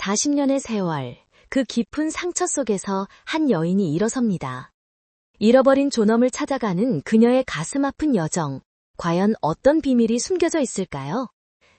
40년의 세월, 그 깊은 상처 속에서 한 여인이 일어섭니다. 잃어버린 존엄을 찾아가는 그녀의 가슴 아픈 여정, 과연 어떤 비밀이 숨겨져 있을까요?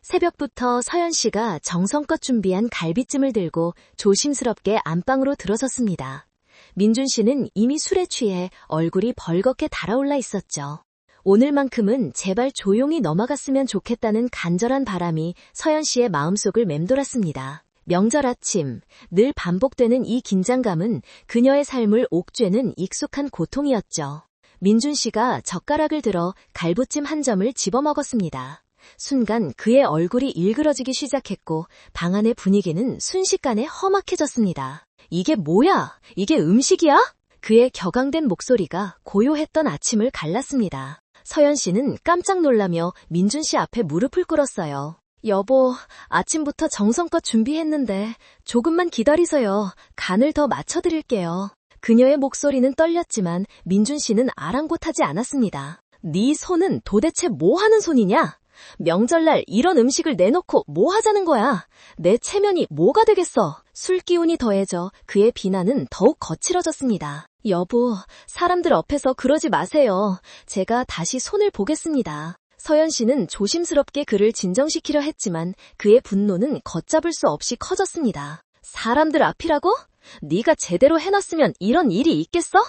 새벽부터 서연 씨가 정성껏 준비한 갈비찜을 들고 조심스럽게 안방으로 들어섰습니다. 민준 씨는 이미 술에 취해 얼굴이 벌겋게 달아올라 있었죠. 오늘만큼은 제발 조용히 넘어갔으면 좋겠다는 간절한 바람이 서연 씨의 마음속을 맴돌았습니다. 명절 아침, 늘 반복되는 이 긴장감은 그녀의 삶을 옥죄는 익숙한 고통이었죠. 민준 씨가 젓가락을 들어 갈비찜 한 점을 집어먹었습니다. 순간 그의 얼굴이 일그러지기 시작했고 방 안의 분위기는 순식간에 험악해졌습니다. 이게 뭐야? 이게 음식이야? 그의 격앙된 목소리가 고요했던 아침을 갈랐습니다. 서연 씨는 깜짝 놀라며 민준 씨 앞에 무릎을 꿇었어요. 여보, 아침부터 정성껏 준비했는데 조금만 기다리세요. 간을 더 맞춰드릴게요. 그녀의 목소리는 떨렸지만 민준 씨는 아랑곳하지 않았습니다. 네 손은 도대체 뭐 하는 손이냐? 명절날 이런 음식을 내놓고 뭐 하자는 거야? 내 체면이 뭐가 되겠어? 술 기운이 더해져 그의 비난은 더욱 거칠어졌습니다. 여보, 사람들 앞에서 그러지 마세요. 제가 다시 손을 보겠습니다. 서연 씨는 조심스럽게 그를 진정시키려 했지만 그의 분노는 걷잡을 수 없이 커졌습니다. 사람들 앞이라고? 네가 제대로 해놨으면 이런 일이 있겠어?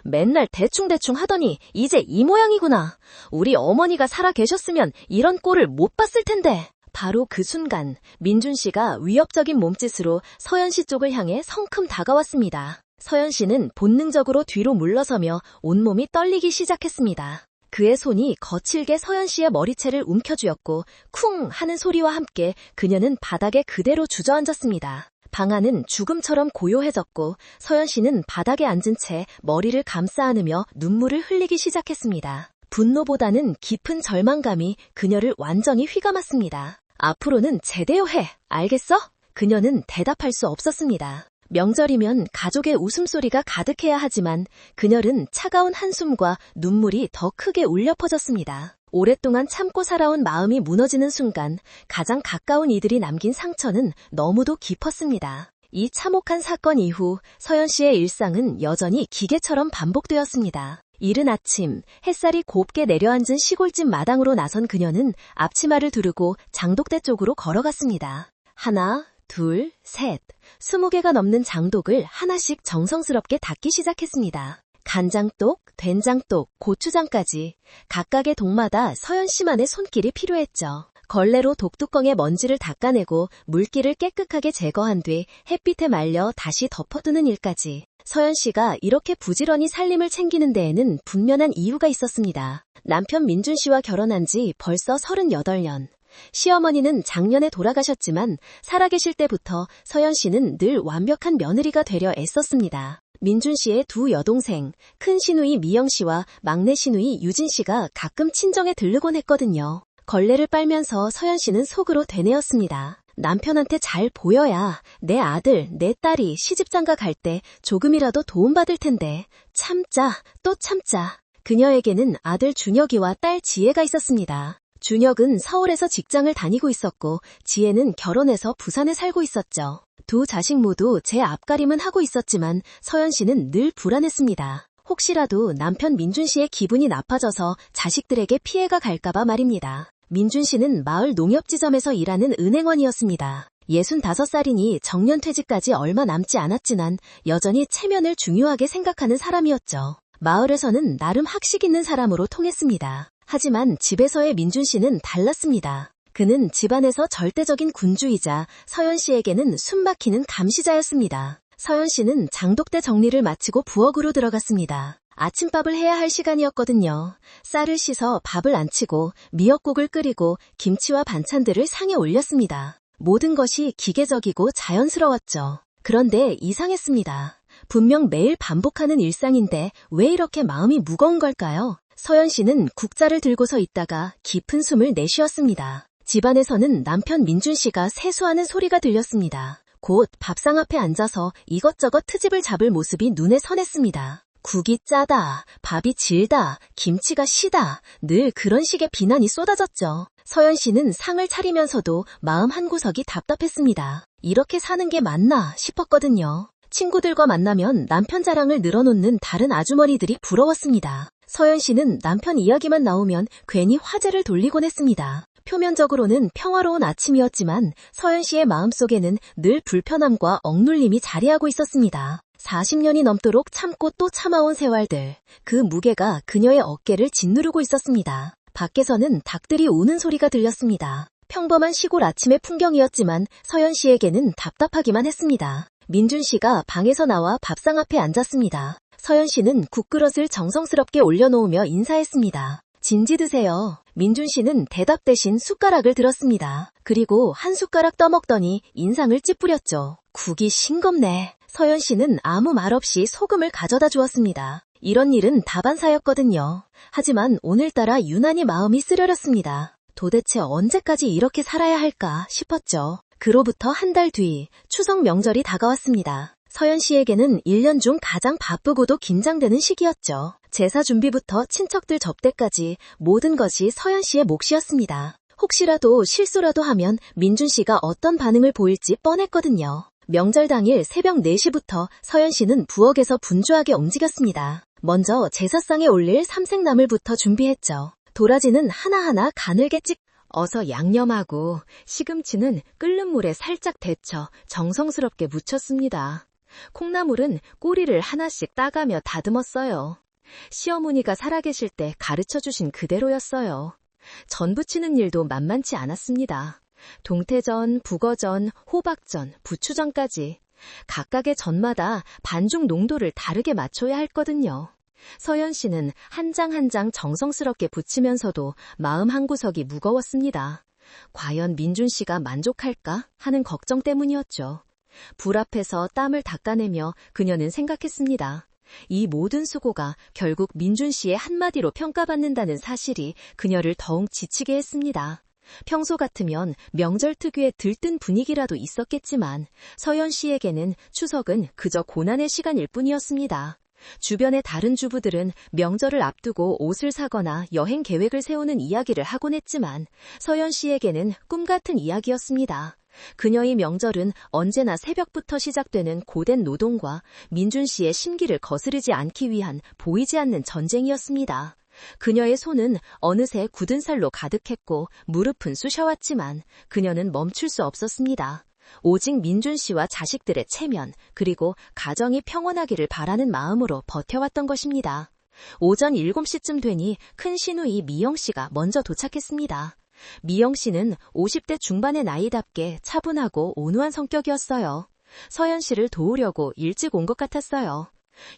맨날 대충대충 하더니 이제 이 모양이구나. 우리 어머니가 살아 계셨으면 이런 꼴을 못 봤을 텐데. 바로 그 순간 민준 씨가 위협적인 몸짓으로 서연 씨 쪽을 향해 성큼 다가왔습니다. 서연 씨는 본능적으로 뒤로 물러서며 온몸이 떨리기 시작했습니다. 그의 손이 거칠게 서연 씨의 머리채를 움켜쥐었고 쿵 하는 소리와 함께 그녀는 바닥에 그대로 주저앉았습니다. 방 안은 죽음처럼 고요해졌고 서연 씨는 바닥에 앉은 채 머리를 감싸 안으며 눈물을 흘리기 시작했습니다. 분노보다는 깊은 절망감이 그녀를 완전히 휘감았습니다. 앞으로는 제대로 해, 알겠어? 그녀는 대답할 수 없었습니다. 명절이면 가족의 웃음소리가 가득해야 하지만 그녀는 차가운 한숨과 눈물이 더 크게 울려 퍼졌습니다. 오랫동안 참고 살아온 마음이 무너지는 순간 가장 가까운 이들이 남긴 상처는 너무도 깊었습니다. 이 참혹한 사건 이후 서연 씨의 일상은 여전히 기계처럼 반복되었습니다. 이른 아침 햇살이 곱게 내려앉은 시골집 마당으로 나선 그녀는 앞치마를 두르고 장독대 쪽으로 걸어갔습니다. 하나, 둘, 셋, 20개가 넘는 장독을 하나씩 정성스럽게 닦기 시작했습니다. 간장독, 된장독, 고추장까지 각각의 독마다 서연 씨만의 손길이 필요했죠. 걸레로 독뚜껑의 먼지를 닦아내고 물기를 깨끗하게 제거한 뒤 햇빛에 말려 다시 덮어두는 일까지. 서연 씨가 이렇게 부지런히 살림을 챙기는 데에는 분명한 이유가 있었습니다. 남편 민준 씨와 결혼한 지 벌써 38년. 시어머니는 작년에 돌아가셨지만 살아계실 때부터 서연 씨는 늘 완벽한 며느리가 되려 애썼습니다. 민준 씨의 두 여동생, 큰 시누이 미영 씨와 막내 시누이 유진 씨가 가끔 친정에 들르곤 했거든요. 걸레를 빨면서 서연 씨는 속으로 되뇌었습니다. 남편한테 잘 보여야 내 아들, 내 딸이 시집장가 갈 때 조금이라도 도움받을 텐데 참자, 또 참자. 그녀에게는 아들 준혁이와 딸 지혜가 있었습니다. 준혁은 서울에서 직장을 다니고 있었고 지혜는 결혼해서 부산에 살고 있었죠. 두 자식 모두 제 앞가림은 하고 있었지만 서연 씨는 늘 불안했습니다. 혹시라도 남편 민준 씨의 기분이 나빠져서 자식들에게 피해가 갈까봐 말입니다. 민준 씨는 마을 농협지점에서 일하는 은행원이었습니다. 65살이니 정년퇴직까지 얼마 남지 않았지만 여전히 체면을 중요하게 생각하는 사람이었죠. 마을에서는 나름 학식 있는 사람으로 통했습니다. 하지만 집에서의 민준 씨는 달랐습니다. 그는 집안에서 절대적인 군주이자 서연 씨에게는 숨막히는 감시자였습니다. 서연 씨는 장독대 정리를 마치고 부엌으로 들어갔습니다. 아침밥을 해야 할 시간이었거든요. 쌀을 씻어 밥을 안치고 미역국을 끓이고 김치와 반찬들을 상에 올렸습니다. 모든 것이 기계적이고 자연스러웠죠. 그런데 이상했습니다. 분명 매일 반복하는 일상인데 왜 이렇게 마음이 무거운 걸까요? 서연 씨는 국자를 들고 서 있다가 깊은 숨을 내쉬었습니다. 집안에서는 남편 민준 씨가 세수하는 소리가 들렸습니다. 곧 밥상 앞에 앉아서 이것저것 트집을 잡을 모습이 눈에 선했습니다. 국이 짜다, 밥이 질다, 김치가 시다, 늘 그런 식의 비난이 쏟아졌죠. 서연 씨는 상을 차리면서도 마음 한구석이 답답했습니다. 이렇게 사는 게 맞나 싶었거든요. 친구들과 만나면 남편 자랑을 늘어놓는 다른 아주머니들이 부러웠습니다. 서연 씨는 남편 이야기만 나오면 괜히 화제를 돌리곤 했습니다. 표면적으로는 평화로운 아침이었지만 서연 씨의 마음속에는 늘 불편함과 억눌림이 자리하고 있었습니다. 40년이 넘도록 참고 또 참아온 세월들, 그 무게가 그녀의 어깨를 짓누르고 있었습니다. 밖에서는 닭들이 우는 소리가 들렸습니다. 평범한 시골 아침의 풍경이었지만 서연 씨에게는 답답하기만 했습니다. 민준 씨가 방에서 나와 밥상 앞에 앉았습니다. 서연 씨는 국그릇을 정성스럽게 올려놓으며 인사했습니다. 진지 드세요. 민준 씨는 대답 대신 숟가락을 들었습니다. 그리고 한 숟가락 떠먹더니 인상을 찌푸렸죠. 국이 싱겁네. 서연 씨는 아무 말 없이 소금을 가져다 주었습니다. 이런 일은 다반사였거든요. 하지만 오늘따라 유난히 마음이 쓰려렸습니다. 도대체 언제까지 이렇게 살아야 할까 싶었죠. 그로부터 한 달 뒤 추석 명절이 다가왔습니다. 서연 씨에게는 1년 중 가장 바쁘고도 긴장되는 시기였죠. 제사 준비부터 친척들 접대까지 모든 것이 서연 씨의 몫이었습니다. 혹시라도 실수라도 하면 민준 씨가 어떤 반응을 보일지 뻔했거든요. 명절 당일 새벽 4시부터 서연 씨는 부엌에서 분주하게 움직였습니다. 먼저 제사상에 올릴 삼색나물부터 준비했죠. 도라지는 하나하나 가늘게 어서 양념하고 시금치는 끓는 물에 살짝 데쳐 정성스럽게 무쳤습니다. 콩나물은 꼬리를 하나씩 따가며 다듬었어요. 시어머니가 살아계실 때 가르쳐주신 그대로였어요. 전 부치는 일도 만만치 않았습니다. 동태전, 북어전, 호박전, 부추전까지 각각의 전마다 반죽 농도를 다르게 맞춰야 했거든요. 서연 씨는 한 장 한 장 정성스럽게 부치면서도 마음 한구석이 무거웠습니다. 과연 민준 씨가 만족할까 하는 걱정 때문이었죠. 불 앞에서 땀을 닦아내며 그녀는 생각했습니다. 이 모든 수고가 결국 민준 씨의 한마디로 평가받는다는 사실이 그녀를 더욱 지치게 했습니다. 평소 같으면 명절 특유의 들뜬 분위기라도 있었겠지만 서연 씨에게는 추석은 그저 고난의 시간일 뿐이었습니다. 주변의 다른 주부들은 명절을 앞두고 옷을 사거나 여행 계획을 세우는 이야기를 하곤 했지만 서연 씨에게는 꿈같은 이야기였습니다. 그녀의 명절은 언제나 새벽부터 시작되는 고된 노동과 민준 씨의 심기를 거스르지 않기 위한 보이지 않는 전쟁이었습니다. 그녀의 손은 어느새 굳은 살로 가득했고 무릎은 쑤셔왔지만 그녀는 멈출 수 없었습니다. 오직 민준 씨와 자식들의 체면, 그리고 가정이 평온하기를 바라는 마음으로 버텨왔던 것입니다. 오전 7시쯤 되니 큰 시누이 미영 씨가 먼저 도착했습니다. 미영 씨는 50대 중반의 나이답게 차분하고 온화한 성격이었어요. 서연 씨를 도우려고 일찍 온 것 같았어요.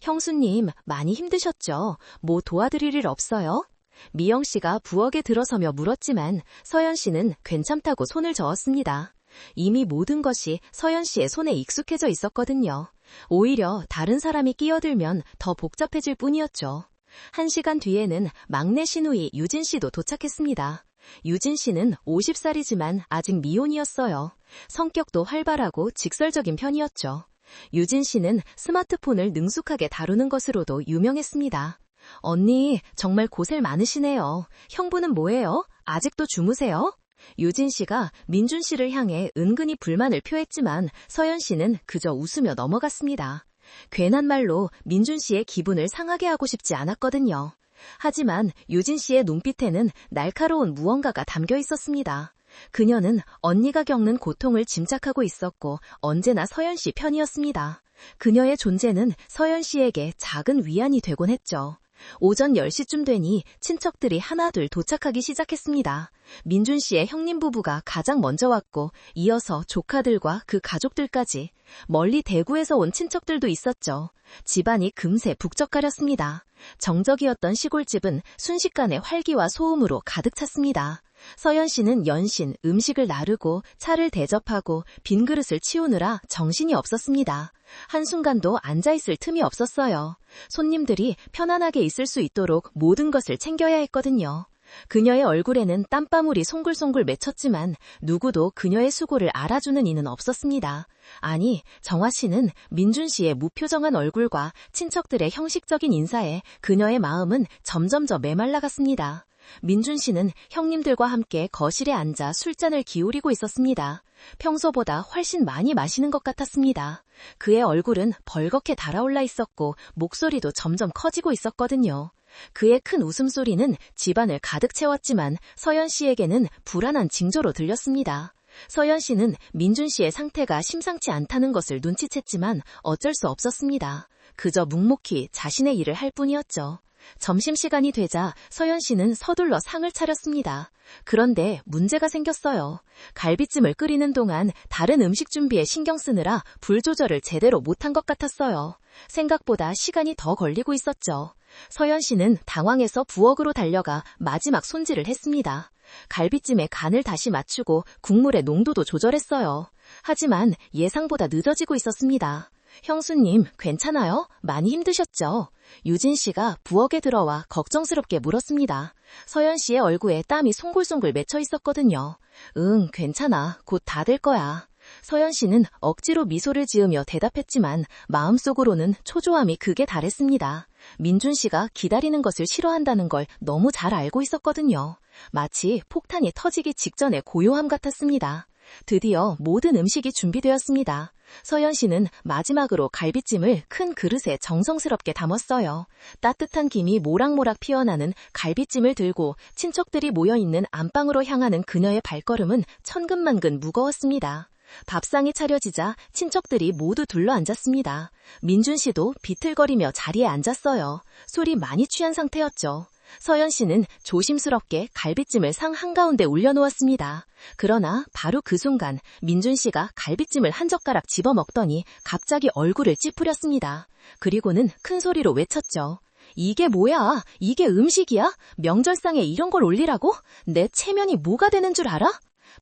형수님, 많이 힘드셨죠? 뭐 도와드릴 일 없어요? 미영 씨가 부엌에 들어서며 물었지만 서연 씨는 괜찮다고 손을 저었습니다. 이미 모든 것이 서연 씨의 손에 익숙해져 있었거든요. 오히려 다른 사람이 끼어들면 더 복잡해질 뿐이었죠. 1시간 뒤에는 막내 시누이 유진 씨도 도착했습니다. 유진 씨는 50살이지만 아직 미혼이었어요. 성격도 활발하고 직설적인 편이었죠. 유진 씨는 스마트폰을 능숙하게 다루는 것으로도 유명했습니다. 언니, 정말 고생 많으시네요. 형부는 뭐해요? 아직도 주무세요? 유진 씨가 민준 씨를 향해 은근히 불만을 표했지만 서연 씨는 그저 웃으며 넘어갔습니다. 괜한 말로 민준 씨의 기분을 상하게 하고 싶지 않았거든요. 하지만 유진 씨의 눈빛에는 날카로운 무언가가 담겨 있었습니다. 그녀는 언니가 겪는 고통을 짐작하고 있었고 언제나 서연 씨 편이었습니다. 그녀의 존재는 서연 씨에게 작은 위안이 되곤 했죠. 오전 10시쯤 되니 친척들이 하나둘 도착하기 시작했습니다. 민준 씨의 형님 부부가 가장 먼저 왔고 이어서 조카들과 그 가족들까지, 멀리 대구에서 온 친척들도 있었죠. 집안이 금세 북적거렸습니다. 정적이었던 시골집은 순식간에 활기와 소음으로 가득 찼습니다. 서연 씨는 연신 음식을 나르고 차를 대접하고 빈 그릇을 치우느라 정신이 없었습니다. 한순간도 앉아있을 틈이 없었어요. 손님들이 편안하게 있을 수 있도록 모든 것을 챙겨야 했거든요. 그녀의 얼굴에는 땀방울이 송글송글 맺혔지만 누구도 그녀의 수고를 알아주는 이는 없었습니다. 아니, 정화 씨는 민준 씨의 무표정한 얼굴과 친척들의 형식적인 인사에 그녀의 마음은 점점 더 메말라갔습니다. 민준 씨는 형님들과 함께 거실에 앉아 술잔을 기울이고 있었습니다. 평소보다 훨씬 많이 마시는 것 같았습니다. 그의 얼굴은 벌겋게 달아올라 있었고 목소리도 점점 커지고 있었거든요. 그의 큰 웃음소리는 집안을 가득 채웠지만 서연 씨에게는 불안한 징조로 들렸습니다. 서연 씨는 민준 씨의 상태가 심상치 않다는 것을 눈치챘지만 어쩔 수 없었습니다. 그저 묵묵히 자신의 일을 할 뿐이었죠. 점심시간이 되자 서연 씨는 서둘러 상을 차렸습니다. 그런데 문제가 생겼어요. 갈비찜을 끓이는 동안 다른 음식 준비에 신경 쓰느라 불 조절을 제대로 못한 것 같았어요. 생각보다 시간이 더 걸리고 있었죠. 서연 씨는 당황해서 부엌으로 달려가 마지막 손질을 했습니다. 갈비찜의 간을 다시 맞추고 국물의 농도도 조절했어요. 하지만 예상보다 늦어지고 있었습니다. 형수님, 괜찮아요? 많이 힘드셨죠? 유진 씨가 부엌에 들어와 걱정스럽게 물었습니다. 서연 씨의 얼굴에 땀이 송골송골 맺혀 있었거든요. 응, 괜찮아. 곧 다 될 거야. 서연 씨는 억지로 미소를 지으며 대답했지만 마음속으로는 초조함이 극에 달했습니다. 민준 씨가 기다리는 것을 싫어한다는 걸 너무 잘 알고 있었거든요. 마치 폭탄이 터지기 직전의 고요함 같았습니다. 드디어 모든 음식이 준비되었습니다. 서연 씨는 마지막으로 갈비찜을 큰 그릇에 정성스럽게 담았어요. 따뜻한 김이 모락모락 피어나는 갈비찜을 들고 친척들이 모여있는 안방으로 향하는 그녀의 발걸음은 천근만근 무거웠습니다. 밥상이 차려지자 친척들이 모두 둘러앉았습니다. 민준 씨도 비틀거리며 자리에 앉았어요. 술이 많이 취한 상태였죠. 서연 씨는 조심스럽게 갈비찜을 상 한가운데 올려놓았습니다. 그러나 바로 그 순간 민준 씨가 갈비찜을 한 젓가락 집어먹더니 갑자기 얼굴을 찌푸렸습니다. 그리고는 큰 소리로 외쳤죠. 이게 뭐야? 이게 음식이야? 명절상에 이런 걸 올리라고? 내 체면이 뭐가 되는 줄 알아?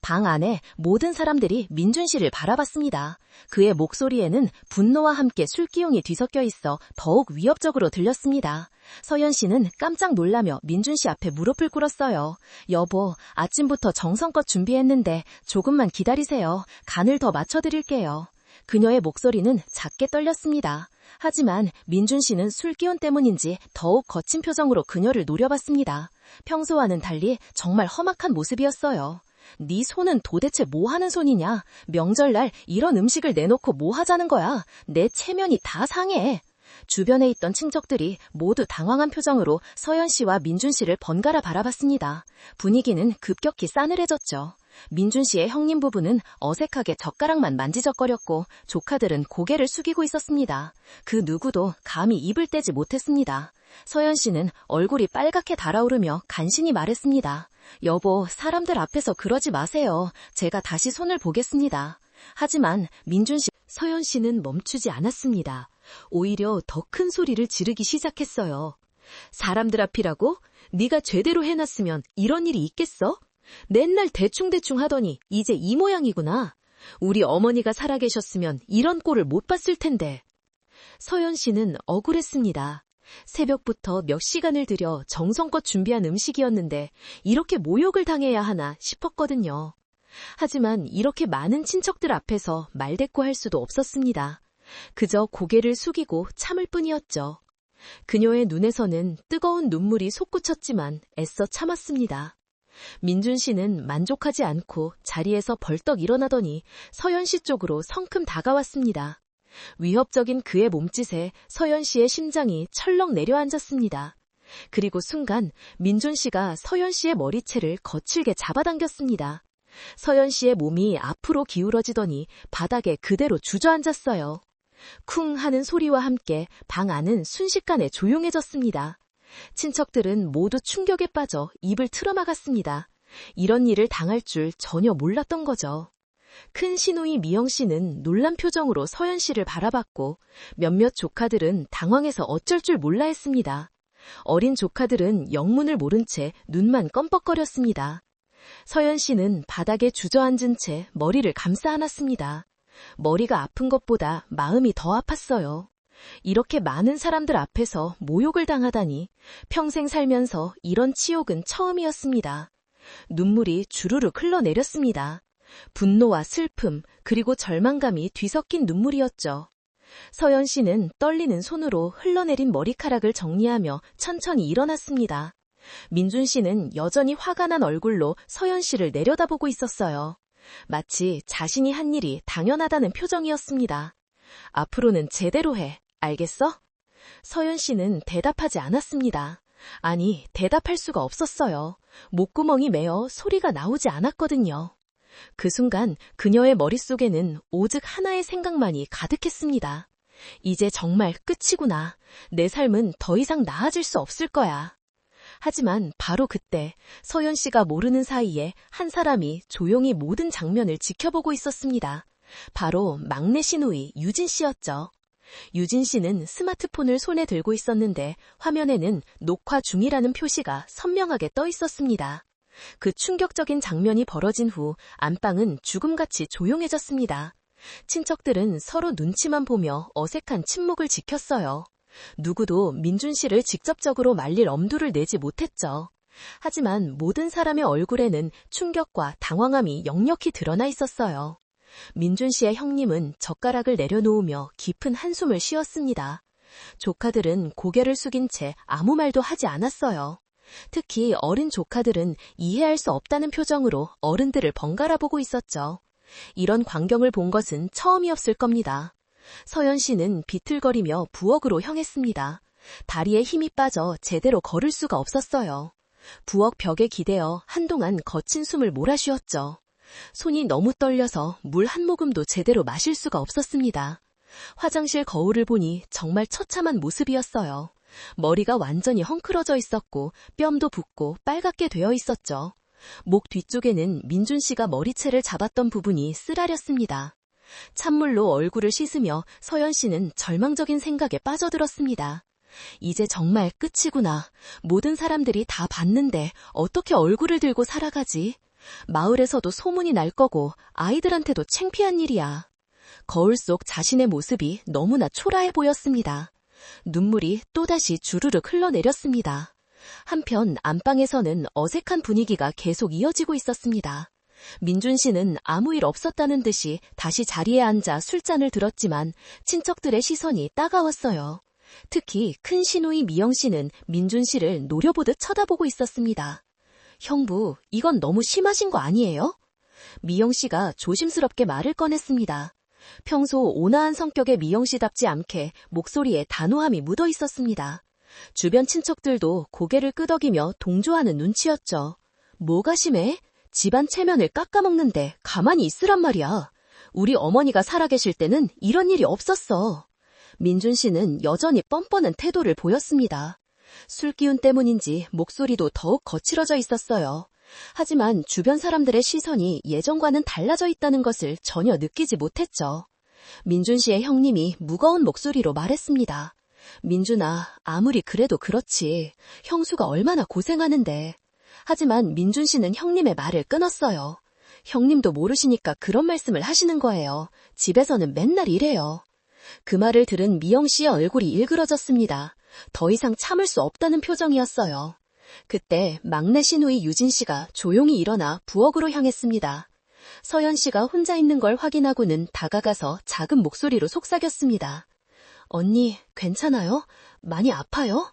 방 안에 모든 사람들이 민준 씨를 바라봤습니다. 그의 목소리에는 분노와 함께 술기운이 뒤섞여 있어 더욱 위협적으로 들렸습니다. 서연 씨는 깜짝 놀라며 민준 씨 앞에 무릎을 꿇었어요. 여보, 아침부터 정성껏 준비했는데 조금만 기다리세요. 간을 더 맞춰드릴게요. 그녀의 목소리는 작게 떨렸습니다. 하지만 민준 씨는 술기운 때문인지 더욱 거친 표정으로 그녀를 노려봤습니다. 평소와는 달리 정말 험악한 모습이었어요. 네 손은 도대체 뭐 하는 손이냐? 명절날 이런 음식을 내놓고 뭐 하자는 거야? 내 체면이 다 상해. 주변에 있던 친척들이 모두 당황한 표정으로 서연 씨와 민준 씨를 번갈아 바라봤습니다. 분위기는 급격히 싸늘해졌죠. 민준 씨의 형님 부부는 어색하게 젓가락만 만지작거렸고 조카들은 고개를 숙이고 있었습니다. 그 누구도 감히 입을 떼지 못했습니다. 서연 씨는 얼굴이 빨갛게 달아오르며 간신히 말했습니다. 여보, 사람들 앞에서 그러지 마세요. 제가 다시 손을 보겠습니다. 하지만 서연 씨는 멈추지 않았습니다. 오히려 더 큰 소리를 지르기 시작했어요. 사람들 앞이라고? 네가 제대로 해놨으면 이런 일이 있겠어? 맨날 대충대충 하더니 이제 이 모양이구나. 우리 어머니가 살아계셨으면 이런 꼴을 못 봤을 텐데. 서연 씨는 억울했습니다. 새벽부터 몇 시간을 들여 정성껏 준비한 음식이었는데 이렇게 모욕을 당해야 하나 싶었거든요. 하지만 이렇게 많은 친척들 앞에서 말대꾸할 수도 없었습니다. 그저 고개를 숙이고 참을 뿐이었죠. 그녀의 눈에서는 뜨거운 눈물이 솟구쳤지만 애써 참았습니다. 민준 씨는 만족하지 않고 자리에서 벌떡 일어나더니 서연 씨 쪽으로 성큼 다가왔습니다. 위협적인 그의 몸짓에 서연 씨의 심장이 철렁 내려앉았습니다. 그리고 순간 민준 씨가 서연 씨의 머리채를 거칠게 잡아당겼습니다. 서연 씨의 몸이 앞으로 기울어지더니 바닥에 그대로 주저앉았어요. 쿵 하는 소리와 함께 방 안은 순식간에 조용해졌습니다. 친척들은 모두 충격에 빠져 입을 틀어막았습니다. 이런 일을 당할 줄 전혀 몰랐던 거죠. 큰 시누이 미영 씨는 놀란 표정으로 서연 씨를 바라봤고 몇몇 조카들은 당황해서 어쩔 줄 몰라 했습니다. 어린 조카들은 영문을 모른 채 눈만 껌뻑거렸습니다. 서연 씨는 바닥에 주저앉은 채 머리를 감싸 안았습니다. 머리가 아픈 것보다 마음이 더 아팠어요. 이렇게 많은 사람들 앞에서 모욕을 당하다니 평생 살면서 이런 치욕은 처음이었습니다. 눈물이 주르륵 흘러내렸습니다. 분노와 슬픔 그리고 절망감이 뒤섞인 눈물이었죠. 서연 씨는 떨리는 손으로 흘러내린 머리카락을 정리하며 천천히 일어났습니다. 민준 씨는 여전히 화가 난 얼굴로 서연 씨를 내려다보고 있었어요. 마치 자신이 한 일이 당연하다는 표정이었습니다. 앞으로는 제대로 해. 알겠어? 서연 씨는 대답하지 않았습니다. 아니, 대답할 수가 없었어요. 목구멍이 메어 소리가 나오지 않았거든요. 그 순간 그녀의 머릿속에는 오직 하나의 생각만이 가득했습니다. 이제 정말 끝이구나. 내 삶은 더 이상 나아질 수 없을 거야. 하지만 바로 그때 서연 씨가 모르는 사이에 한 사람이 조용히 모든 장면을 지켜보고 있었습니다. 바로 막내 시누이 유진 씨였죠. 유진 씨는 스마트폰을 손에 들고 있었는데 화면에는 녹화 중이라는 표시가 선명하게 떠 있었습니다. 그 충격적인 장면이 벌어진 후 안방은 죽음같이 조용해졌습니다. 친척들은 서로 눈치만 보며 어색한 침묵을 지켰어요. 누구도 민준 씨를 직접적으로 말릴 엄두를 내지 못했죠. 하지만 모든 사람의 얼굴에는 충격과 당황함이 역력히 드러나 있었어요. 민준 씨의 형님은 젓가락을 내려놓으며 깊은 한숨을 쉬었습니다. 조카들은 고개를 숙인 채 아무 말도 하지 않았어요. 특히 어린 조카들은 이해할 수 없다는 표정으로 어른들을 번갈아 보고 있었죠. 이런 광경을 본 것은 처음이었을 겁니다. 서연 씨는 비틀거리며 부엌으로 향했습니다. 다리에 힘이 빠져 제대로 걸을 수가 없었어요. 부엌 벽에 기대어 한동안 거친 숨을 몰아쉬었죠. 손이 너무 떨려서 물 한 모금도 제대로 마실 수가 없었습니다. 화장실 거울을 보니 정말 처참한 모습이었어요. 머리가 완전히 헝클어져 있었고 뺨도 붓고 빨갛게 되어 있었죠. 목 뒤쪽에는 민준 씨가 머리채를 잡았던 부분이 쓰라렸습니다. 찬물로 얼굴을 씻으며 서연 씨는 절망적인 생각에 빠져들었습니다. 이제 정말 끝이구나. 모든 사람들이 다 봤는데 어떻게 얼굴을 들고 살아가지? 마을에서도 소문이 날 거고 아이들한테도 창피한 일이야. 거울 속 자신의 모습이 너무나 초라해 보였습니다. 눈물이 또다시 주르륵 흘러내렸습니다. 한편 안방에서는 어색한 분위기가 계속 이어지고 있었습니다. 민준 씨는 아무 일 없었다는 듯이 다시 자리에 앉아 술잔을 들었지만 친척들의 시선이 따가웠어요. 특히 큰 시누이 미영 씨는 민준 씨를 노려보듯 쳐다보고 있었습니다. 형부, 이건 너무 심하신 거 아니에요? 미영 씨가 조심스럽게 말을 꺼냈습니다. 평소 온화한 성격의 미영 씨답지 않게 목소리에 단호함이 묻어 있었습니다. 주변 친척들도 고개를 끄덕이며 동조하는 눈치였죠. 뭐가 심해? 집안 체면을 깎아먹는데 가만히 있으란 말이야. 우리 어머니가 살아계실 때는 이런 일이 없었어. 민준 씨는 여전히 뻔뻔한 태도를 보였습니다. 술 기운 때문인지 목소리도 더욱 거칠어져 있었어요. 하지만 주변 사람들의 시선이 예전과는 달라져 있다는 것을 전혀 느끼지 못했죠. 민준 씨의 형님이 무거운 목소리로 말했습니다. 민준아, 아무리 그래도 그렇지. 형수가 얼마나 고생하는데. 하지만 민준 씨는 형님의 말을 끊었어요. 형님도 모르시니까 그런 말씀을 하시는 거예요. 집에서는 맨날 이래요. 그 말을 들은 미영 씨의 얼굴이 일그러졌습니다. 더 이상 참을 수 없다는 표정이었어요. 그때 막내 시누이 유진 씨가 조용히 일어나 부엌으로 향했습니다. 서연 씨가 혼자 있는 걸 확인하고는 다가가서 작은 목소리로 속삭였습니다. 언니, 괜찮아요? 많이 아파요?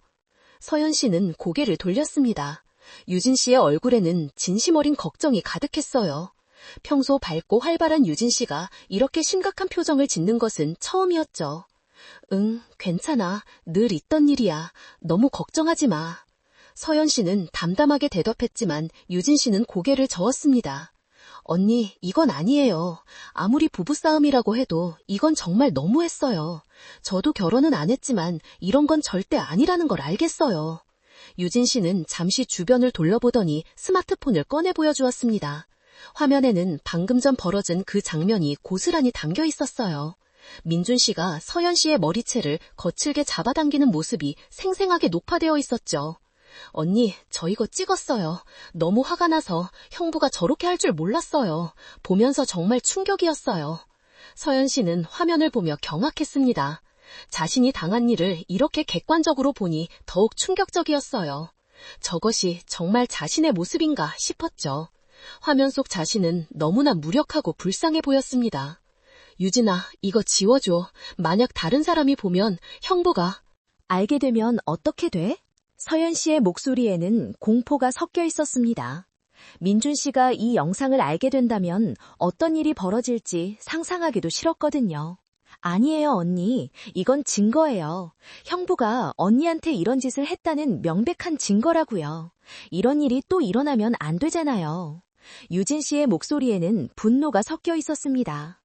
서연 씨는 고개를 돌렸습니다. 유진 씨의 얼굴에는 진심 어린 걱정이 가득했어요. 평소 밝고 활발한 유진 씨가 이렇게 심각한 표정을 짓는 것은 처음이었죠. 응, 괜찮아. 늘 있던 일이야. 너무 걱정하지 마. 서연 씨는 담담하게 대답했지만 유진 씨는 고개를 저었습니다. 언니, 이건 아니에요. 아무리 부부싸움이라고 해도 이건 정말 너무했어요. 저도 결혼은 안 했지만 이런 건 절대 아니라는 걸 알겠어요. 유진 씨는 잠시 주변을 돌려보더니 스마트폰을 꺼내 보여주었습니다. 화면에는 방금 전 벌어진 그 장면이 고스란히 담겨 있었어요. 민준 씨가 서연 씨의 머리채를 거칠게 잡아당기는 모습이 생생하게 녹화되어 있었죠. 언니, 저 이거 찍었어요. 너무 화가 나서 형부가 저렇게 할 줄 몰랐어요. 보면서 정말 충격이었어요. 서연 씨는 화면을 보며 경악했습니다. 자신이 당한 일을 이렇게 객관적으로 보니 더욱 충격적이었어요. 저것이 정말 자신의 모습인가 싶었죠. 화면 속 자신은 너무나 무력하고 불쌍해 보였습니다. 유진아, 이거 지워줘. 만약 다른 사람이 보면 형부가... 알게 되면 어떻게 돼? 서연 씨의 목소리에는 공포가 섞여 있었습니다. 민준 씨가 이 영상을 알게 된다면 어떤 일이 벌어질지 상상하기도 싫었거든요. 아니에요, 언니. 이건 증거예요. 형부가 언니한테 이런 짓을 했다는 명백한 증거라고요. 이런 일이 또 일어나면 안 되잖아요. 유진 씨의 목소리에는 분노가 섞여 있었습니다.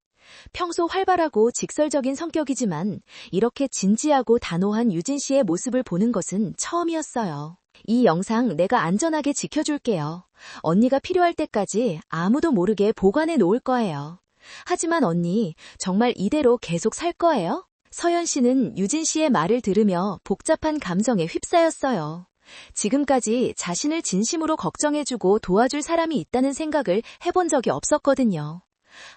평소 활발하고 직설적인 성격이지만 이렇게 진지하고 단호한 유진 씨의 모습을 보는 것은 처음이었어요. 이 영상 내가 안전하게 지켜줄게요. 언니가 필요할 때까지 아무도 모르게 보관해 놓을 거예요. 하지만 언니, 정말 이대로 계속 살 거예요? 서연 씨는 유진 씨의 말을 들으며 복잡한 감정에 휩싸였어요. 지금까지 자신을 진심으로 걱정해주고 도와줄 사람이 있다는 생각을 해본 적이 없었거든요.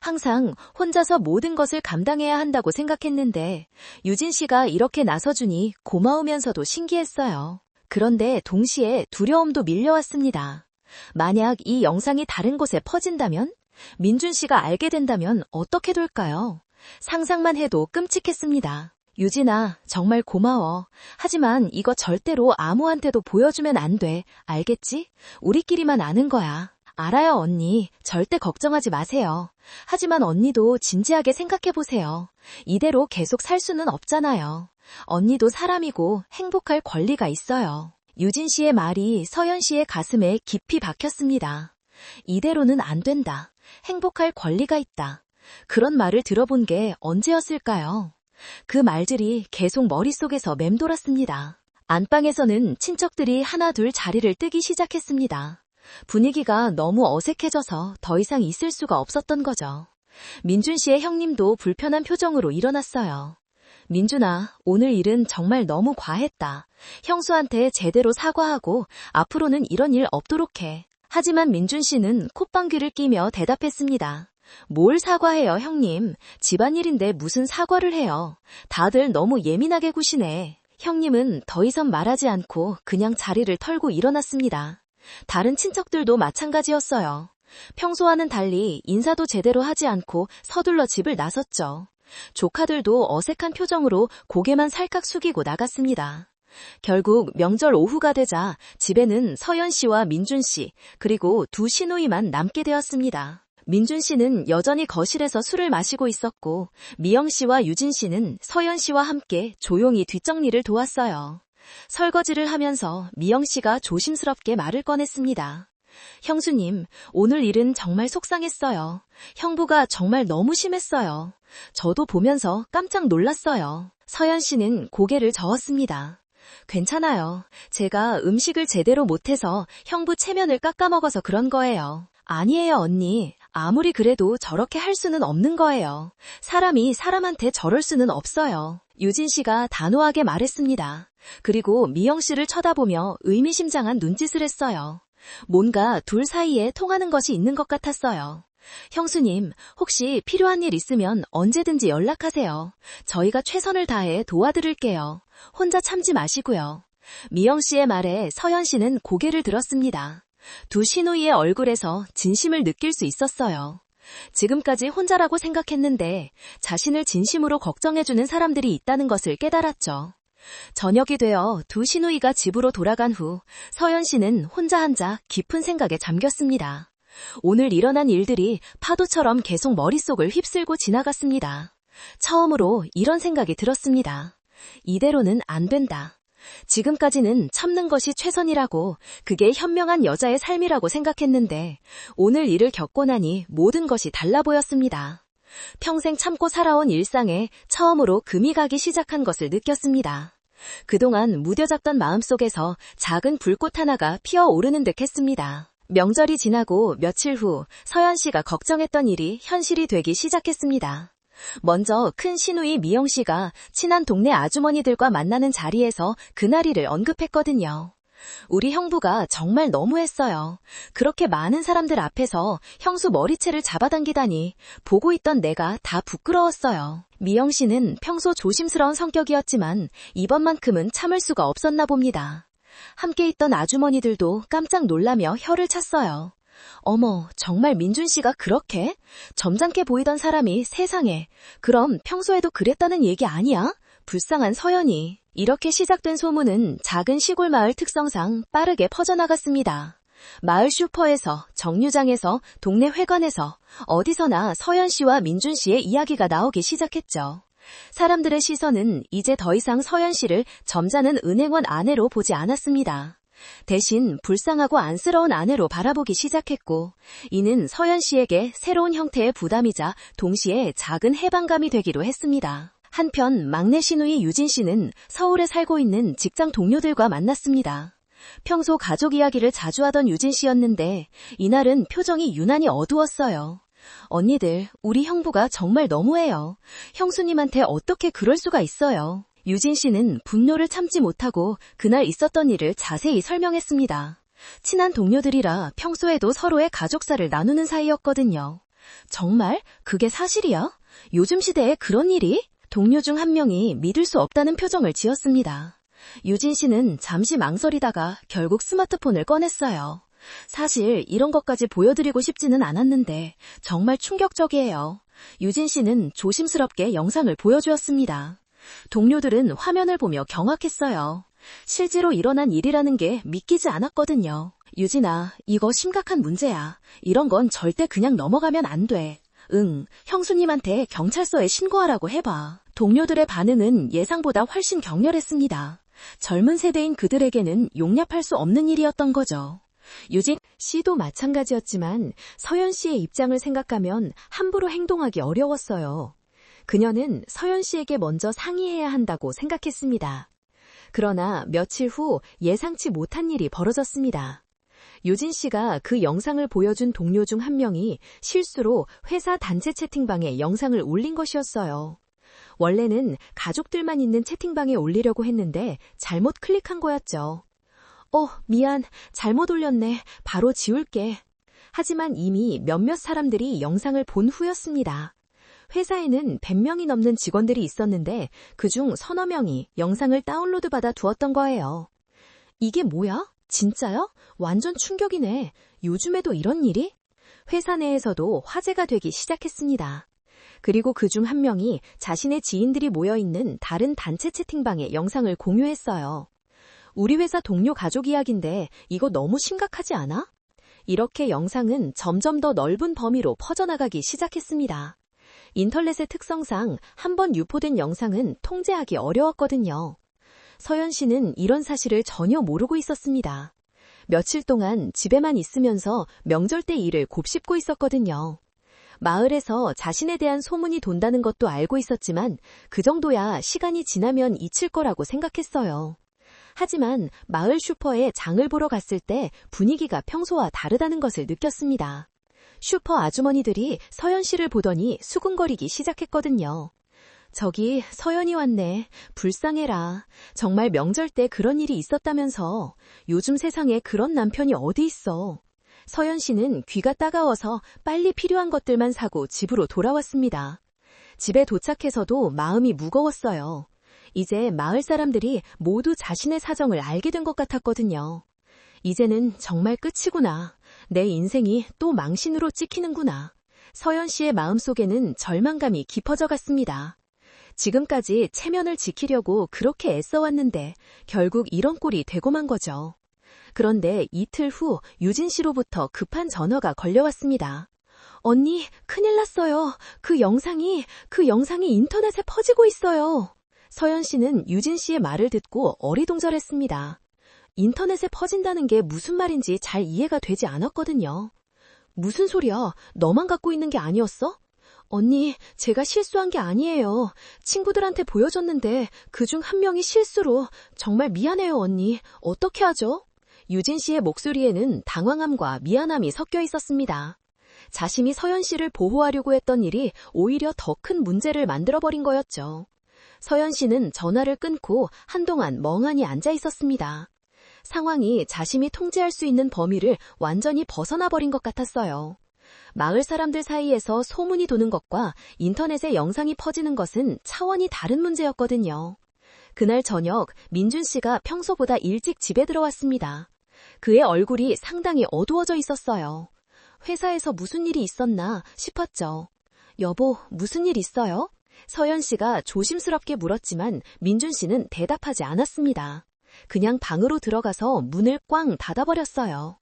항상 혼자서 모든 것을 감당해야 한다고 생각했는데 유진 씨가 이렇게 나서주니 고마우면서도 신기했어요. 그런데 동시에 두려움도 밀려왔습니다. 만약 이 영상이 다른 곳에 퍼진다면? 민준 씨가 알게 된다면 어떻게 될까요? 상상만 해도 끔찍했습니다. 유진아, 정말 고마워. 하지만 이거 절대로 아무한테도 보여주면 안 돼. 알겠지? 우리끼리만 아는 거야. 알아요, 언니. 절대 걱정하지 마세요. 하지만 언니도 진지하게 생각해보세요. 이대로 계속 살 수는 없잖아요. 언니도 사람이고 행복할 권리가 있어요. 유진 씨의 말이 서연 씨의 가슴에 깊이 박혔습니다. 이대로는 안 된다. 행복할 권리가 있다. 그런 말을 들어본 게 언제였을까요? 그 말들이 계속 머릿속에서 맴돌았습니다. 안방에서는 친척들이 하나둘 자리를 뜨기 시작했습니다. 분위기가 너무 어색해져서 더 이상 있을 수가 없었던 거죠. 민준 씨의 형님도 불편한 표정으로 일어났어요. 민준아, 오늘 일은 정말 너무 과했다. 형수한테 제대로 사과하고 앞으로는 이런 일 없도록 해. 하지만 민준 씨는 콧방귀를 끼며 대답했습니다. 뭘 사과해요, 형님. 집안일인데 무슨 사과를 해요. 다들 너무 예민하게 구시네. 형님은 더 이상 말하지 않고 그냥 자리를 털고 일어났습니다. 다른 친척들도 마찬가지였어요. 평소와는 달리 인사도 제대로 하지 않고 서둘러 집을 나섰죠. 조카들도 어색한 표정으로 고개만 살짝 숙이고 나갔습니다. 결국 명절 오후가 되자 집에는 서연 씨와 민준 씨, 그리고 두 시누이만 남게 되었습니다. 민준 씨는 여전히 거실에서 술을 마시고 있었고 미영 씨와 유진 씨는 서연 씨와 함께 조용히 뒷정리를 도왔어요. 설거지를 하면서 미영 씨가 조심스럽게 말을 꺼냈습니다. 형수님, 오늘 일은 정말 속상했어요. 형부가 정말 너무 심했어요. 저도 보면서 깜짝 놀랐어요. 서연 씨는 고개를 저었습니다. 괜찮아요. 제가 음식을 제대로 못해서 형부 체면을 깎아먹어서 그런 거예요. 아니에요, 언니. 아무리 그래도 저렇게 할 수는 없는 거예요. 사람이 사람한테 저럴 수는 없어요. 유진 씨가 단호하게 말했습니다. 그리고 미영 씨를 쳐다보며 의미심장한 눈짓을 했어요. 뭔가 둘 사이에 통하는 것이 있는 것 같았어요. 형수님, 혹시 필요한 일 있으면 언제든지 연락하세요. 저희가 최선을 다해 도와드릴게요. 혼자 참지 마시고요. 미영 씨의 말에 서연 씨는 고개를 들었습니다. 두 시누이의 얼굴에서 진심을 느낄 수 있었어요. 지금까지 혼자라고 생각했는데 자신을 진심으로 걱정해주는 사람들이 있다는 것을 깨달았죠. 저녁이 되어 두 시누이가 집으로 돌아간 후 서연 씨는 혼자 앉아 깊은 생각에 잠겼습니다. 오늘 일어난 일들이 파도처럼 계속 머릿속을 휩쓸고 지나갔습니다. 처음으로 이런 생각이 들었습니다. 이대로는 안 된다. 지금까지는 참는 것이 최선이라고, 그게 현명한 여자의 삶이라고 생각했는데 오늘 일을 겪고 나니 모든 것이 달라 보였습니다. 평생 참고 살아온 일상에 처음으로 금이 가기 시작한 것을 느꼈습니다. 그동안 무뎌졌던 마음속에서 작은 불꽃 하나가 피어오르는 듯 했습니다. 명절이 지나고 며칠 후 서연 씨가 걱정했던 일이 현실이 되기 시작했습니다. 먼저 큰 시누이 미영 씨가 친한 동네 아주머니들과 만나는 자리에서 그날이를 언급했거든요. 우리 형부가 정말 너무했어요. 그렇게 많은 사람들 앞에서 형수 머리채를 잡아당기다니 보고 있던 내가 다 부끄러웠어요. 미영 씨는 평소 조심스러운 성격이었지만 이번만큼은 참을 수가 없었나 봅니다. 함께 있던 아주머니들도 깜짝 놀라며 혀를 찼어요. 어머, 정말 민준 씨가 그렇게? 점잖게 보이던 사람이 세상에, 그럼 평소에도 그랬다는 얘기 아니야? 불쌍한 서연이. 이렇게 시작된 소문은 작은 시골 마을 특성상 빠르게 퍼져나갔습니다. 마을 슈퍼에서, 정류장에서, 동네 회관에서 어디서나 서연 씨와 민준 씨의 이야기가 나오기 시작했죠. 사람들의 시선은 이제 더 이상 서연 씨를 점잖은 은행원 아내로 보지 않았습니다. 대신 불쌍하고 안쓰러운 아내로 바라보기 시작했고, 이는 서연 씨에게 새로운 형태의 부담이자 동시에 작은 해방감이 되기로 했습니다. 한편 막내 시누이 유진 씨는 서울에 살고 있는 직장 동료들과 만났습니다. 평소 가족 이야기를 자주 하던 유진 씨였는데 이날은 표정이 유난히 어두웠어요. 언니들, 우리 형부가 정말 너무해요. 형수님한테 어떻게 그럴 수가 있어요. 유진 씨는 분노를 참지 못하고 그날 있었던 일을 자세히 설명했습니다. 친한 동료들이라 평소에도 서로의 가족사를 나누는 사이였거든요. 정말? 그게 사실이야? 요즘 시대에 그런 일이? 동료 중 한 명이 믿을 수 없다는 표정을 지었습니다. 유진 씨는 잠시 망설이다가 결국 스마트폰을 꺼냈어요. 사실 이런 것까지 보여드리고 싶지는 않았는데 정말 충격적이에요. 유진 씨는 조심스럽게 영상을 보여주었습니다. 동료들은 화면을 보며 경악했어요. 실제로 일어난 일이라는 게 믿기지 않았거든요. 유진아, 이거 심각한 문제야. 이런 건 절대 그냥 넘어가면 안 돼. 응, 형수님한테 경찰서에 신고하라고 해봐. 동료들의 반응은 예상보다 훨씬 격렬했습니다. 젊은 세대인 그들에게는 용납할 수 없는 일이었던 거죠. 유진 씨도 마찬가지였지만 서연 씨의 입장을 생각하면 함부로 행동하기 어려웠어요. 그녀는 서연 씨에게 먼저 상의해야 한다고 생각했습니다. 그러나 며칠 후 예상치 못한 일이 벌어졌습니다. 유진 씨가 그 영상을 보여준 동료 중 한 명이 실수로 회사 단체 채팅방에 영상을 올린 것이었어요. 원래는 가족들만 있는 채팅방에 올리려고 했는데 잘못 클릭한 거였죠. 미안, 잘못 올렸네. 바로 지울게. 하지만 이미 몇몇 사람들이 영상을 본 후였습니다. 회사에는 100명이 넘는 직원들이 있었는데 그중 서너 명이 영상을 다운로드받아 두었던 거예요. 이게 뭐야? 진짜요? 완전 충격이네. 요즘에도 이런 일이? 회사 내에서도 화제가 되기 시작했습니다. 그리고 그중 한 명이 자신의 지인들이 모여있는 다른 단체 채팅방에 영상을 공유했어요. 우리 회사 동료 가족 이야기인데 이거 너무 심각하지 않아? 이렇게 영상은 점점 더 넓은 범위로 퍼져나가기 시작했습니다. 인터넷의 특성상 한번 유포된 영상은 통제하기 어려웠거든요. 서연 씨는 이런 사실을 전혀 모르고 있었습니다. 며칠 동안 집에만 있으면서 명절 때 일을 곱씹고 있었거든요. 마을에서 자신에 대한 소문이 돈다는 것도 알고 있었지만 그 정도야 시간이 지나면 잊힐 거라고 생각했어요. 하지만 마을 슈퍼에 장을 보러 갔을 때 분위기가 평소와 다르다는 것을 느꼈습니다. 슈퍼 아주머니들이 서연 씨를 보더니 수군거리기 시작했거든요. 저기 서연이 왔네. 불쌍해라. 정말 명절 때 그런 일이 있었다면서. 요즘 세상에 그런 남편이 어디 있어. 서연 씨는 귀가 따가워서 빨리 필요한 것들만 사고 집으로 돌아왔습니다. 집에 도착해서도 마음이 무거웠어요. 이제 마을 사람들이 모두 자신의 사정을 알게 된 것 같았거든요. 이제는 정말 끝이구나. 내 인생이 또 망신으로 찍히는구나. 서연 씨의 마음속에는 절망감이 깊어져 갔습니다. 지금까지 체면을 지키려고 그렇게 애써왔는데 결국 이런 꼴이 되고 만 거죠. 그런데 이틀 후 유진 씨로부터 급한 전화가 걸려왔습니다. 언니, 큰일 났어요. 그 영상이 인터넷에 퍼지고 있어요. 서연 씨는 유진 씨의 말을 듣고 어리둥절했습니다. 인터넷에 퍼진다는 게 무슨 말인지 잘 이해가 되지 않았거든요. 무슨 소리야? 너만 갖고 있는 게 아니었어? 언니, 제가 실수한 게 아니에요. 친구들한테 보여줬는데 그중 한 명이 실수로. 정말 미안해요, 언니. 어떻게 하죠? 유진 씨의 목소리에는 당황함과 미안함이 섞여 있었습니다. 자신이 서연 씨를 보호하려고 했던 일이 오히려 더 큰 문제를 만들어버린 거였죠. 서연 씨는 전화를 끊고 한동안 멍하니 앉아 있었습니다. 상황이 자신이 통제할 수 있는 범위를 완전히 벗어나버린 것 같았어요. 마을 사람들 사이에서 소문이 도는 것과 인터넷에 영상이 퍼지는 것은 차원이 다른 문제였거든요. 그날 저녁 민준 씨가 평소보다 일찍 집에 들어왔습니다. 그의 얼굴이 상당히 어두워져 있었어요. 회사에서 무슨 일이 있었나 싶었죠. 여보, 무슨 일 있어요? 서연 씨가 조심스럽게 물었지만 민준 씨는 대답하지 않았습니다. 그냥 방으로 들어가서 문을 꽝 닫아버렸어요.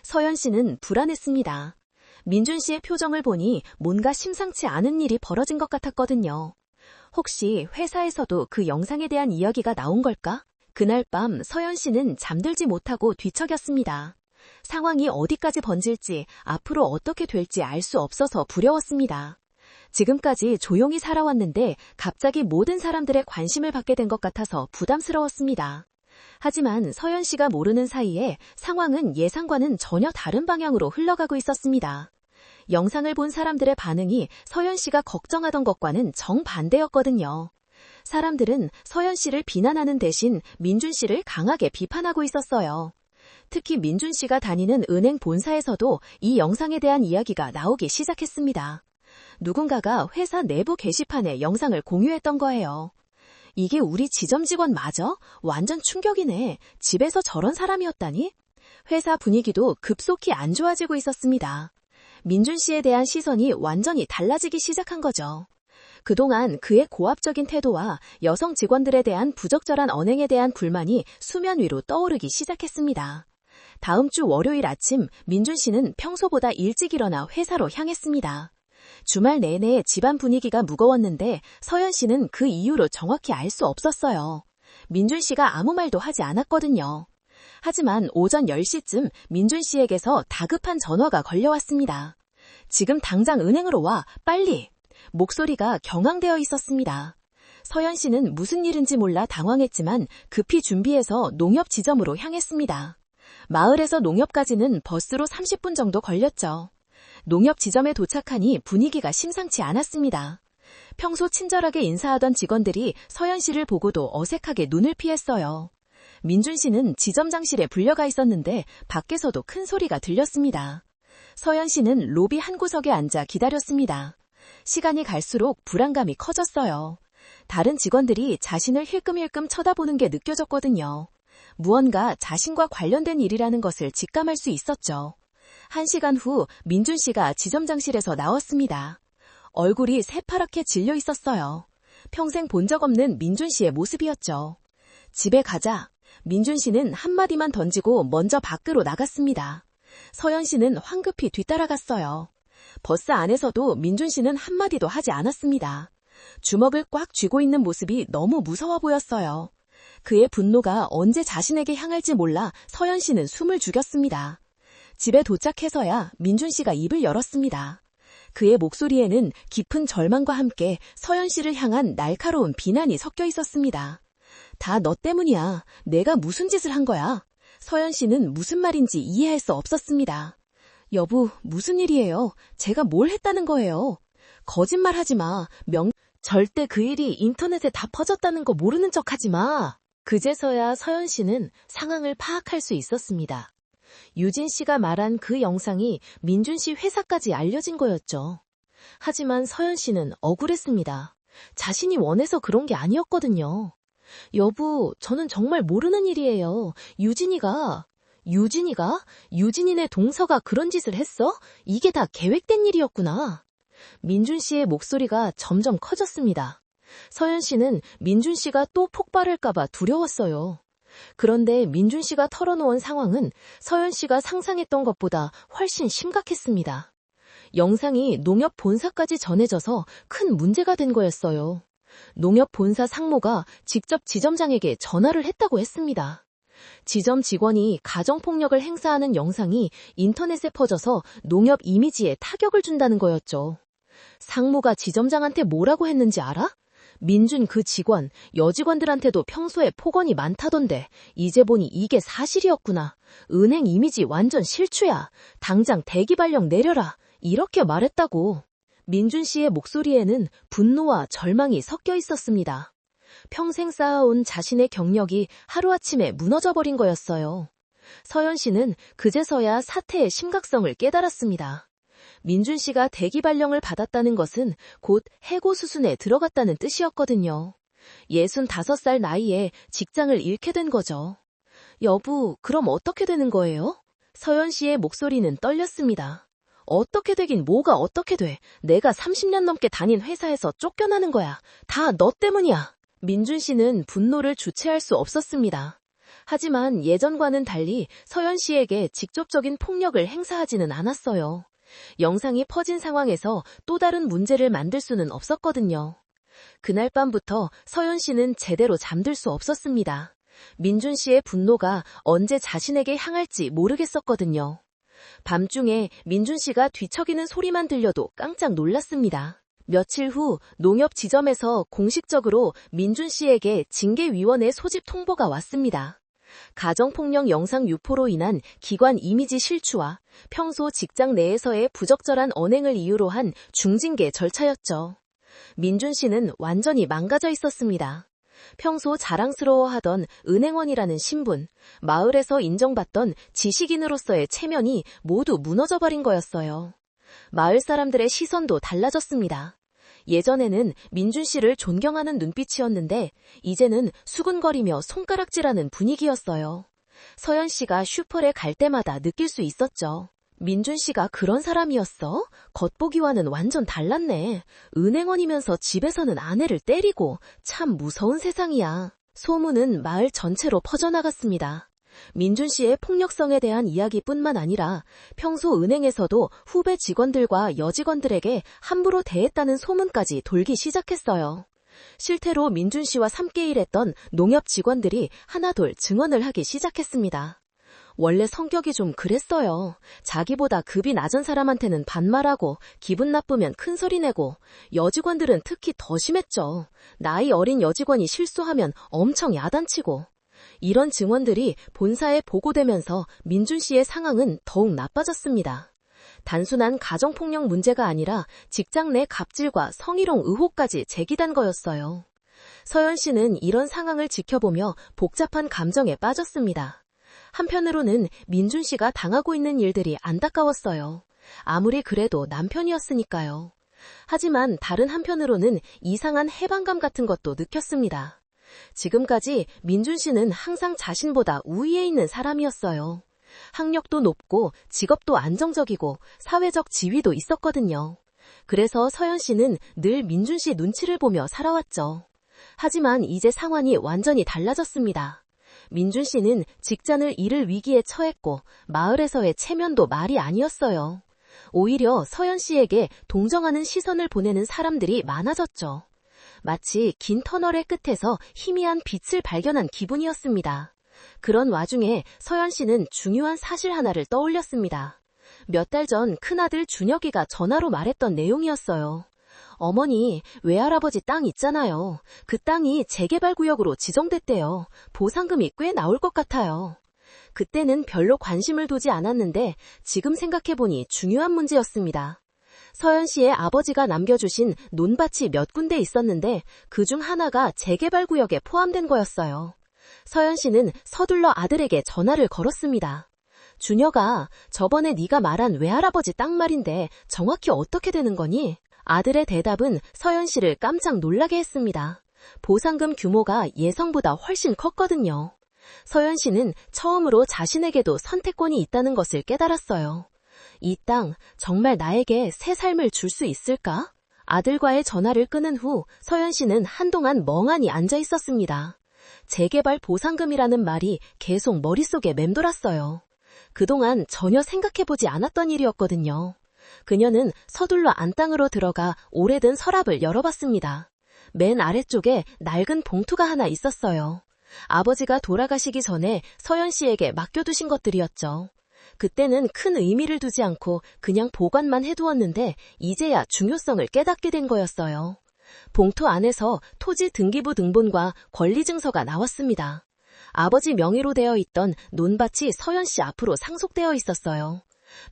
서연 씨는 불안했습니다. 민준 씨의 표정을 보니 뭔가 심상치 않은 일이 벌어진 것 같았거든요. 혹시 회사에서도 그 영상에 대한 이야기가 나온 걸까? 그날 밤 서연 씨는 잠들지 못하고 뒤척였습니다. 상황이 어디까지 번질지, 앞으로 어떻게 될지 알 수 없어서 두려웠습니다. 지금까지 조용히 살아왔는데 갑자기 모든 사람들의 관심을 받게 된 것 같아서 부담스러웠습니다. 하지만 서연 씨가 모르는 사이에 상황은 예상과는 전혀 다른 방향으로 흘러가고 있었습니다. 영상을 본 사람들의 반응이 서연 씨가 걱정하던 것과는 정반대였거든요. 사람들은 서연 씨를 비난하는 대신 민준 씨를 강하게 비판하고 있었어요. 특히 민준 씨가 다니는 은행 본사에서도 이 영상에 대한 이야기가 나오기 시작했습니다. 누군가가 회사 내부 게시판에 영상을 공유했던 거예요. 이게 우리 지점 직원 맞아? 완전 충격이네. 집에서 저런 사람이었다니? 회사 분위기도 급속히 안 좋아지고 있었습니다. 민준 씨에 대한 시선이 완전히 달라지기 시작한 거죠. 그동안 그의 고압적인 태도와 여성 직원들에 대한 부적절한 언행에 대한 불만이 수면 위로 떠오르기 시작했습니다. 다음 주 월요일 아침 민준 씨는 평소보다 일찍 일어나 회사로 향했습니다. 주말 내내 집안 분위기가 무거웠는데 서연 씨는 그 이유로 정확히 알 수 없었어요. 민준 씨가 아무 말도 하지 않았거든요. 하지만 오전 10시쯤 민준 씨에게서 다급한 전화가 걸려왔습니다. 지금 당장 은행으로 와, 빨리! 목소리가 경황되어 있었습니다. 서연 씨는 무슨 일인지 몰라 당황했지만 급히 준비해서 농협 지점으로 향했습니다. 마을에서 농협까지는 버스로 30분 정도 걸렸죠. 농협 지점에 도착하니 분위기가 심상치 않았습니다. 평소 친절하게 인사하던 직원들이 서연 씨를 보고도 어색하게 눈을 피했어요. 민준 씨는 지점장실에 불려가 있었는데 밖에서도 큰 소리가 들렸습니다. 서연 씨는 로비 한 구석에 앉아 기다렸습니다. 시간이 갈수록 불안감이 커졌어요. 다른 직원들이 자신을 힐끔힐끔 쳐다보는 게 느껴졌거든요. 무언가 자신과 관련된 일이라는 것을 직감할 수 있었죠. 1시간 후 민준 씨가 지점장실에서 나왔습니다. 얼굴이 새파랗게 질려 있었어요. 평생 본 적 없는 민준 씨의 모습이었죠. 집에 가자. 민준 씨는 한마디만 던지고 먼저 밖으로 나갔습니다. 서연 씨는 황급히 뒤따라갔어요. 버스 안에서도 민준 씨는 한마디도 하지 않았습니다. 주먹을 꽉 쥐고 있는 모습이 너무 무서워 보였어요. 그의 분노가 언제 자신에게 향할지 몰라 서연 씨는 숨을 죽였습니다. 집에 도착해서야 민준 씨가 입을 열었습니다. 그의 목소리에는 깊은 절망과 함께 서연 씨를 향한 날카로운 비난이 섞여 있었습니다. 다 너 때문이야. 내가 무슨 짓을 한 거야. 서연 씨는 무슨 말인지 이해할 수 없었습니다. 여보, 무슨 일이에요? 제가 뭘 했다는 거예요? 거짓말하지 마. 절대 그 일이 인터넷에 다 퍼졌다는 거 모르는 척하지 마. 그제서야 서연 씨는 상황을 파악할 수 있었습니다. 유진 씨가 말한 그 영상이 민준 씨 회사까지 알려진 거였죠. 하지만 서연 씨는 억울했습니다. 자신이 원해서 그런 게 아니었거든요. 여보, 저는 정말 모르는 일이에요. 유진이가? 유진이네 동서가 그런 짓을 했어? 이게 다 계획된 일이었구나. 민준 씨의 목소리가 점점 커졌습니다. 서연 씨는 민준 씨가 또 폭발할까봐 두려웠어요. 그런데 민준 씨가 털어놓은 상황은 서연 씨가 상상했던 것보다 훨씬 심각했습니다. 영상이 농협 본사까지 전해져서 큰 문제가 된 거였어요. 농협 본사 상무가 직접 지점장에게 전화를 했다고 했습니다. 지점 직원이 가정폭력을 행사하는 영상이 인터넷에 퍼져서 농협 이미지에 타격을 준다는 거였죠. 상무가 지점장한테 뭐라고 했는지 알아? 민준 그 직원, 여직원들한테도 평소에 폭언이 많다던데 이제 보니 이게 사실이었구나. 은행 이미지 완전 실추야. 당장 대기 발령 내려라. 이렇게 말했다고. 민준 씨의 목소리에는 분노와 절망이 섞여 있었습니다. 평생 쌓아온 자신의 경력이 하루아침에 무너져버린 거였어요. 서연 씨는 그제서야 사태의 심각성을 깨달았습니다. 민준 씨가 대기 발령을 받았다는 것은 곧 해고 수순에 들어갔다는 뜻이었거든요. 65살 나이에 직장을 잃게 된 거죠. 여보, 그럼 어떻게 되는 거예요? 서연 씨의 목소리는 떨렸습니다. 어떻게 되긴 뭐가 어떻게 돼. 내가 30년 넘게 다닌 회사에서 쫓겨나는 거야. 다 너 때문이야. 민준 씨는 분노를 주체할 수 없었습니다. 하지만 예전과는 달리 서연 씨에게 직접적인 폭력을 행사하지는 않았어요. 영상이 퍼진 상황에서 또 다른 문제를 만들 수는 없었거든요. 그날 밤부터 서연 씨는 제대로 잠들 수 없었습니다. 민준 씨의 분노가 언제 자신에게 향할지 모르겠었거든요. 밤중에 민준 씨가 뒤척이는 소리만 들려도 깜짝 놀랐습니다. 며칠 후 농협 지점에서 공식적으로 민준 씨에게 징계위원회 소집 통보가 왔습니다. 가정폭력 영상 유포로 인한 기관 이미지 실추와 평소 직장 내에서의 부적절한 언행을 이유로 한 중징계 절차였죠. 민준 씨는 완전히 망가져 있었습니다. 평소 자랑스러워하던 은행원이라는 신분, 마을에서 인정받던 지식인으로서의 체면이 모두 무너져버린 거였어요. 마을 사람들의 시선도 달라졌습니다. 예전에는 민준 씨를 존경하는 눈빛이었는데 이제는 수군거리며 손가락질하는 분위기였어요. 서연 씨가 슈퍼에 갈 때마다 느낄 수 있었죠. 민준 씨가 그런 사람이었어? 겉보기와는 완전 달랐네. 은행원이면서 집에서는 아내를 때리고 참 무서운 세상이야. 소문은 마을 전체로 퍼져나갔습니다. 민준 씨의 폭력성에 대한 이야기뿐만 아니라 평소 은행에서도 후배 직원들과 여직원들에게 함부로 대했다는 소문까지 돌기 시작했어요. 실태로 민준 씨와 함께 일했던 농협 직원들이 하나둘 증언을 하기 시작했습니다. 원래 성격이 좀 그랬어요. 자기보다 급이 낮은 사람한테는 반말하고 기분 나쁘면 큰소리 내고 여직원들은 특히 더 심했죠. 나이 어린 여직원이 실수하면 엄청 야단치고. 이런 증언들이 본사에 보고되면서 민준 씨의 상황은 더욱 나빠졌습니다. 단순한 가정폭력 문제가 아니라 직장 내 갑질과 성희롱 의혹까지 제기된 거였어요. 서연 씨는 이런 상황을 지켜보며 복잡한 감정에 빠졌습니다. 한편으로는 민준 씨가 당하고 있는 일들이 안타까웠어요. 아무리 그래도 남편이었으니까요. 하지만 다른 한편으로는 이상한 해방감 같은 것도 느꼈습니다. 지금까지 민준 씨는 항상 자신보다 우위에 있는 사람이었어요. 학력도 높고 직업도 안정적이고 사회적 지위도 있었거든요. 그래서 서연 씨는 늘 민준 씨 눈치를 보며 살아왔죠. 하지만 이제 상황이 완전히 달라졌습니다. 민준 씨는 직장을 잃을 위기에 처했고 마을에서의 체면도 말이 아니었어요. 오히려 서연 씨에게 동정하는 시선을 보내는 사람들이 많아졌죠. 마치 긴 터널의 끝에서 희미한 빛을 발견한 기분이었습니다. 그런 와중에 서연 씨는 중요한 사실 하나를 떠올렸습니다. 몇 달 전 큰아들 준혁이가 전화로 말했던 내용이었어요. 어머니, 외할아버지 땅 있잖아요. 그 땅이 재개발구역으로 지정됐대요. 보상금이 꽤 나올 것 같아요. 그때는 별로 관심을 두지 않았는데 지금 생각해보니 중요한 문제였습니다. 서연 씨의 아버지가 남겨주신 논밭이 몇 군데 있었는데 그중 하나가 재개발구역에 포함된 거였어요. 서연 씨는 서둘러 아들에게 전화를 걸었습니다. 준혁아, 저번에 네가 말한 외할아버지 땅 말인데 정확히 어떻게 되는 거니? 아들의 대답은 서연 씨를 깜짝 놀라게 했습니다. 보상금 규모가 예상보다 훨씬 컸거든요. 서연 씨는 처음으로 자신에게도 선택권이 있다는 것을 깨달았어요. 이 땅 정말 나에게 새 삶을 줄 수 있을까? 아들과의 전화를 끊은 후 서연 씨는 한동안 멍하니 앉아 있었습니다. 재개발 보상금이라는 말이 계속 머릿속에 맴돌았어요. 그동안 전혀 생각해보지 않았던 일이었거든요. 그녀는 서둘러 안방으로 들어가 오래된 서랍을 열어봤습니다. 맨 아래쪽에 낡은 봉투가 하나 있었어요. 아버지가 돌아가시기 전에 서연 씨에게 맡겨두신 것들이었죠. 그때는 큰 의미를 두지 않고 그냥 보관만 해두었는데 이제야 중요성을 깨닫게 된 거였어요. 봉투 안에서 토지 등기부 등본과 권리증서가 나왔습니다. 아버지 명의로 되어 있던 논밭이 서연 씨 앞으로 상속되어 있었어요.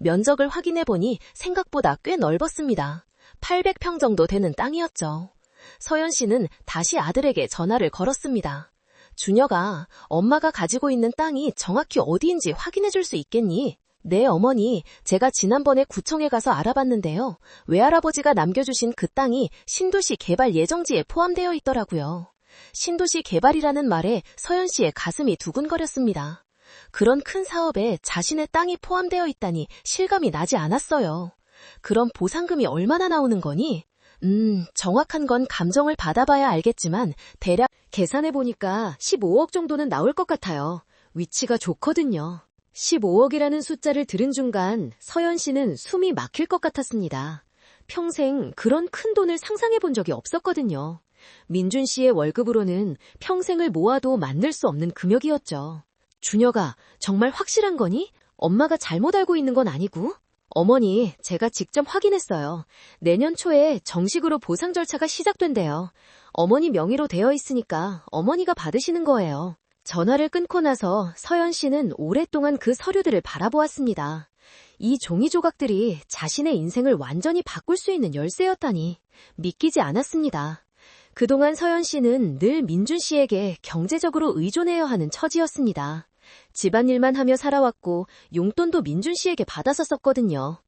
면적을 확인해보니 생각보다 꽤 넓었습니다. 800평 정도 되는 땅이었죠. 서연 씨는 다시 아들에게 전화를 걸었습니다. 준혁아, 엄마가 가지고 있는 땅이 정확히 어디인지 확인해줄 수 있겠니? 네, 어머니. 제가 지난번에 구청에 가서 알아봤는데요. 외할아버지가 남겨주신 그 땅이 신도시 개발 예정지에 포함되어 있더라고요. 신도시 개발이라는 말에 서연 씨의 가슴이 두근거렸습니다. 그런 큰 사업에 자신의 땅이 포함되어 있다니 실감이 나지 않았어요. 그럼 보상금이 얼마나 나오는 거니? 정확한 건 감정을 받아봐야 알겠지만 대략 계산해보니까 15억 정도는 나올 것 같아요. 위치가 좋거든요. 15억이라는 숫자를 들은 순간 서연 씨는 숨이 막힐 것 같았습니다. 평생 그런 큰 돈을 상상해 본 적이 없었거든요. 민준 씨의 월급으로는 평생을 모아도 만들 수 없는 금액이었죠. 준혁아, 정말 확실한 거니? 엄마가 잘못 알고 있는 건 아니고? 어머니, 제가 직접 확인했어요. 내년 초에 정식으로 보상 절차가 시작된대요. 어머니 명의로 되어 있으니까 어머니가 받으시는 거예요. 전화를 끊고 나서 서연 씨는 오랫동안 그 서류들을 바라보았습니다. 이 종이 조각들이 자신의 인생을 완전히 바꿀 수 있는 열쇠였다니 믿기지 않았습니다. 그동안 서연 씨는 늘 민준 씨에게 경제적으로 의존해야 하는 처지였습니다. 집안일만 하며 살아왔고 용돈도 민준 씨에게 받아서 썼거든요.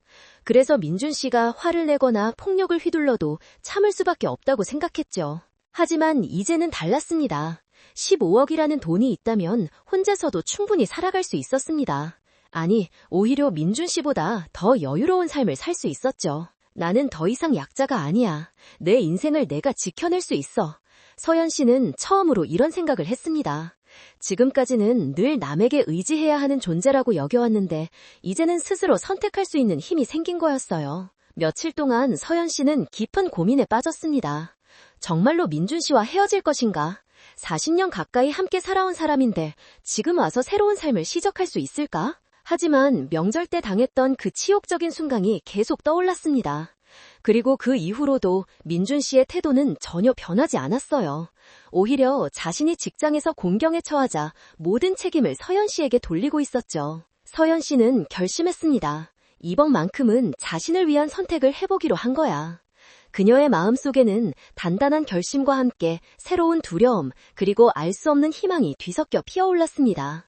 그래서 민준 씨가 화를 내거나 폭력을 휘둘러도 참을 수밖에 없다고 생각했죠. 하지만 이제는 달랐습니다. 15억이라는 돈이 있다면 혼자서도 충분히 살아갈 수 있었습니다. 아니, 오히려 민준 씨보다 더 여유로운 삶을 살 수 있었죠. 나는 더 이상 약자가 아니야. 내 인생을 내가 지켜낼 수 있어. 서연 씨는 처음으로 이런 생각을 했습니다. 지금까지는 늘 남에게 의지해야 하는 존재라고 여겨왔는데 이제는 스스로 선택할 수 있는 힘이 생긴 거였어요. 며칠 동안 서연 씨는 깊은 고민에 빠졌습니다. 정말로 민준 씨와 헤어질 것인가? 40년 가까이 함께 살아온 사람인데 지금 와서 새로운 삶을 시작할 수 있을까? 하지만 명절 때 당했던 그 치욕적인 순간이 계속 떠올랐습니다. 그리고 그 이후로도 민준 씨의 태도는 전혀 변하지 않았어요. 오히려 자신이 직장에서 공경에 처하자 모든 책임을 서연 씨에게 돌리고 있었죠. 서연 씨는 결심했습니다. 이번만큼은 자신을 위한 선택을 해보기로 한 거야. 그녀의 마음속에는 단단한 결심과 함께 새로운 두려움 그리고 알 수 없는 희망이 뒤섞여 피어올랐습니다.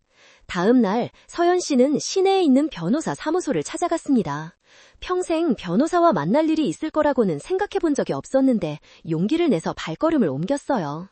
다음 날 서연 씨는 시내에 있는 변호사 사무소를 찾아갔습니다. 평생 변호사와 만날 일이 있을 거라고는 생각해 본 적이 없었는데 용기를 내서 발걸음을 옮겼어요.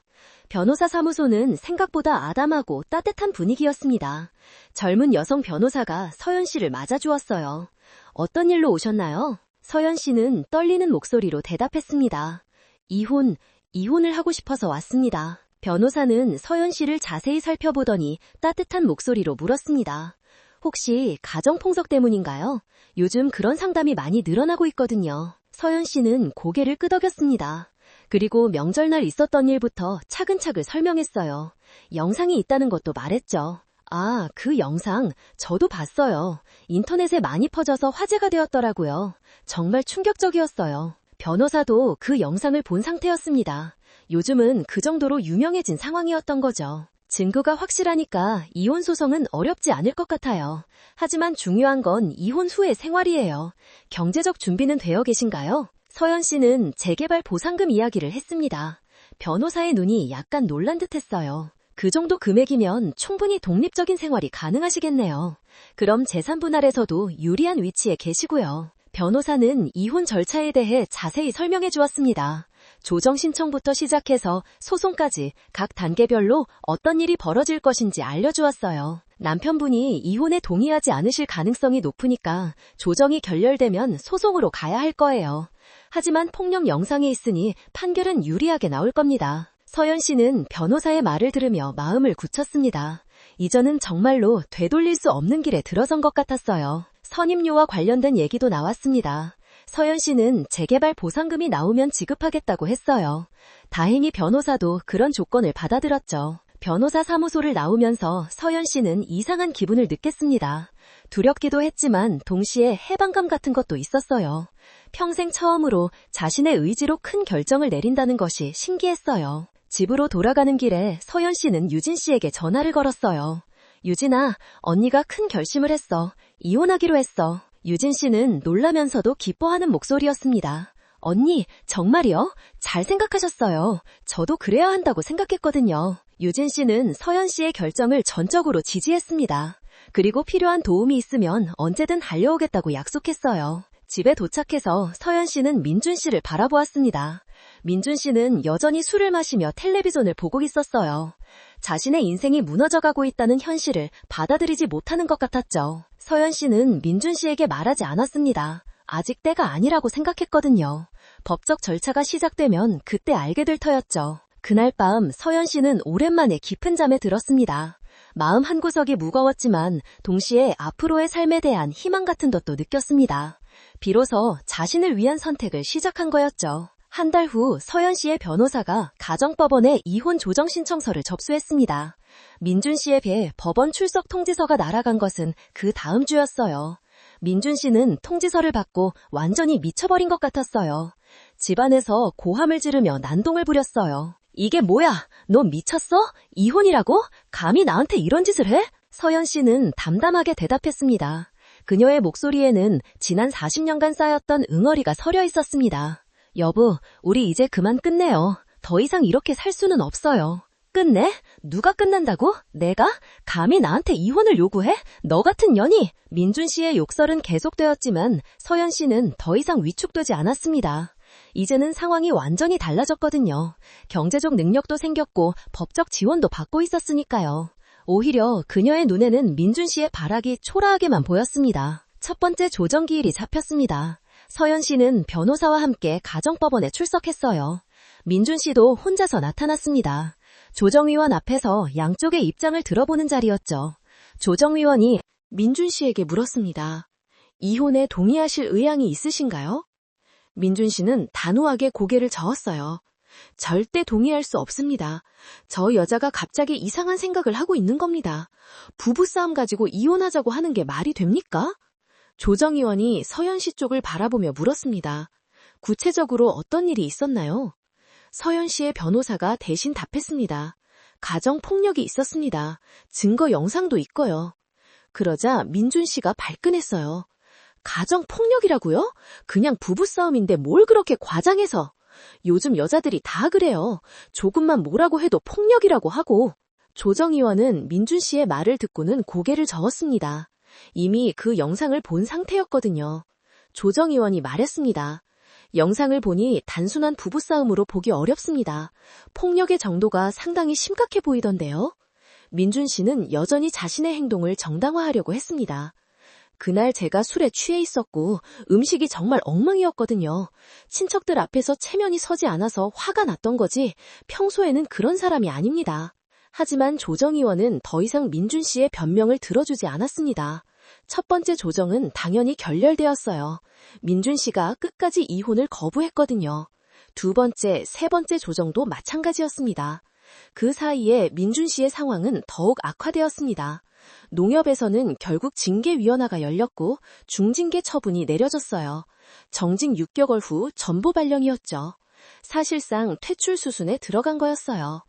변호사 사무소는 생각보다 아담하고 따뜻한 분위기였습니다. 젊은 여성 변호사가 서연 씨를 맞아주었어요. 어떤 일로 오셨나요? 서연 씨는 떨리는 목소리로 대답했습니다. 이혼을 하고 싶어서 왔습니다. 변호사는 서연 씨를 자세히 살펴보더니 따뜻한 목소리로 물었습니다. 혹시 가정폭력 때문인가요? 요즘 그런 상담이 많이 늘어나고 있거든요. 서연 씨는 고개를 끄덕였습니다. 그리고 명절날 있었던 일부터 차근차근 설명했어요. 영상이 있다는 것도 말했죠. 아, 그 영상 저도 봤어요. 인터넷에 많이 퍼져서 화제가 되었더라고요. 정말 충격적이었어요. 변호사도 그 영상을 본 상태였습니다. 요즘은 그 정도로 유명해진 상황이었던 거죠. 증거가 확실하니까 이혼 소송은 어렵지 않을 것 같아요. 하지만 중요한 건 이혼 후의 생활이에요. 경제적 준비는 되어 계신가요? 서연 씨는 재개발 보상금 이야기를 했습니다. 변호사의 눈이 약간 놀란 듯했어요. 그 정도 금액이면 충분히 독립적인 생활이 가능하시겠네요. 그럼 재산 분할에서도 유리한 위치에 계시고요. 변호사는 이혼 절차에 대해 자세히 설명해 주었습니다. 조정 신청부터 시작해서 소송까지 각 단계별로 어떤 일이 벌어질 것인지 알려주었어요. 남편분이 이혼에 동의하지 않으실 가능성이 높으니까 조정이 결렬되면 소송으로 가야 할 거예요. 하지만 폭력 영상이 있으니 판결은 유리하게 나올 겁니다. 서연 씨는 변호사의 말을 들으며 마음을 굳혔습니다. 이전은 정말로 되돌릴 수 없는 길에 들어선 것 같았어요. 선임료와 관련된 얘기도 나왔습니다. 서연 씨는 재개발 보상금이 나오면 지급하겠다고 했어요. 다행히 변호사도 그런 조건을 받아들였죠. 변호사 사무소를 나오면서 서연 씨는 이상한 기분을 느꼈습니다. 두렵기도 했지만 동시에 해방감 같은 것도 있었어요. 평생 처음으로 자신의 의지로 큰 결정을 내린다는 것이 신기했어요. 집으로 돌아가는 길에 서연 씨는 유진 씨에게 전화를 걸었어요. 유진아, 언니가 큰 결심을 했어. 이혼하기로 했어. 유진 씨는 놀라면서도 기뻐하는 목소리였습니다. 언니, 정말이요? 잘 생각하셨어요. 저도 그래야 한다고 생각했거든요. 유진 씨는 서연 씨의 결정을 전적으로 지지했습니다. 그리고 필요한 도움이 있으면 언제든 달려오겠다고 약속했어요. 집에 도착해서 서연 씨는 민준 씨를 바라보았습니다. 민준 씨는 여전히 술을 마시며 텔레비전을 보고 있었어요. 자신의 인생이 무너져가고 있다는 현실을 받아들이지 못하는 것 같았죠. 서연 씨는 민준 씨에게 말하지 않았습니다. 아직 때가 아니라고 생각했거든요. 법적 절차가 시작되면 그때 알게 될 터였죠. 그날 밤 서연 씨는 오랜만에 깊은 잠에 들었습니다. 마음 한구석이 무거웠지만 동시에 앞으로의 삶에 대한 희망 같은 것도 느꼈습니다. 비로소 자신을 위한 선택을 시작한 거였죠. 한 달 후 서연 씨의 변호사가 가정법원에 이혼 조정 신청서를 접수했습니다. 민준 씨에 비해 법원 출석 통지서가 날아간 것은 그 다음 주였어요. 민준 씨는 통지서를 받고 완전히 미쳐버린 것 같았어요. 집안에서 고함을 지르며 난동을 부렸어요. 이게 뭐야? 너 미쳤어? 이혼이라고? 감히 나한테 이런 짓을 해? 서연 씨는 담담하게 대답했습니다. 그녀의 목소리에는 지난 40년간 쌓였던 응어리가 서려 있었습니다. 여보, 우리 이제 그만 끝내요. 더 이상 이렇게 살 수는 없어요. 끝내? 누가 끝낸다고? 내가? 감히 나한테 이혼을 요구해? 너 같은 년이! 민준 씨의 욕설은 계속되었지만 서연 씨는 더 이상 위축되지 않았습니다. 이제는 상황이 완전히 달라졌거든요. 경제적 능력도 생겼고 법적 지원도 받고 있었으니까요. 오히려 그녀의 눈에는 민준 씨의 발악이 초라하게만 보였습니다. 첫 번째 조정기일이 잡혔습니다. 서연 씨는 변호사와 함께 가정법원에 출석했어요. 민준 씨도 혼자서 나타났습니다. 조정위원 앞에서 양쪽의 입장을 들어보는 자리였죠. 조정위원이 민준 씨에게 물었습니다. 이혼에 동의하실 의향이 있으신가요? 민준 씨는 단호하게 고개를 저었어요. 절대 동의할 수 없습니다. 저 여자가 갑자기 이상한 생각을 하고 있는 겁니다. 부부싸움 가지고 이혼하자고 하는 게 말이 됩니까? 조정위원이 서연 씨 쪽을 바라보며 물었습니다. 구체적으로 어떤 일이 있었나요? 서연 씨의 변호사가 대신 답했습니다. 가정폭력이 있었습니다. 증거 영상도 있고요. 그러자 민준 씨가 발끈했어요. 가정폭력이라고요? 그냥 부부싸움인데 뭘 그렇게 과장해서. 요즘 여자들이 다 그래요. 조금만 뭐라고 해도 폭력이라고 하고. 조정위원은 민준 씨의 말을 듣고는 고개를 저었습니다. 이미 그 영상을 본 상태였거든요. 조정위원이 말했습니다. 영상을 보니 단순한 부부싸움으로 보기 어렵습니다. 폭력의 정도가 상당히 심각해 보이던데요. 민준 씨는 여전히 자신의 행동을 정당화하려고 했습니다. 그날 제가 술에 취해 있었고 음식이 정말 엉망이었거든요. 친척들 앞에서 체면이 서지 않아서 화가 났던 거지 평소에는 그런 사람이 아닙니다. 하지만 조정위원은 더 이상 민준 씨의 변명을 들어주지 않았습니다. 첫 번째 조정은 당연히 결렬되었어요. 민준 씨가 끝까지 이혼을 거부했거든요. 두 번째, 세 번째 조정도 마찬가지였습니다. 그 사이에 민준 씨의 상황은 더욱 악화되었습니다. 농협에서는 결국 징계위원회가 열렸고 중징계 처분이 내려졌어요. 정직 6개월 후 전보 발령이었죠. 사실상 퇴출 수순에 들어간 거였어요.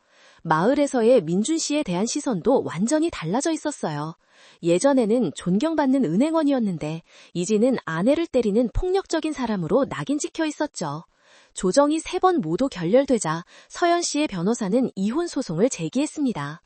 마을에서의 민준 씨에 대한 시선도 완전히 달라져 있었어요. 예전에는 존경받는 은행원이었는데 이제는 아내를 때리는 폭력적인 사람으로 낙인 찍혀 있었죠. 조정이 3번 모두 결렬되자 서연 씨의 변호사는 이혼 소송을 제기했습니다.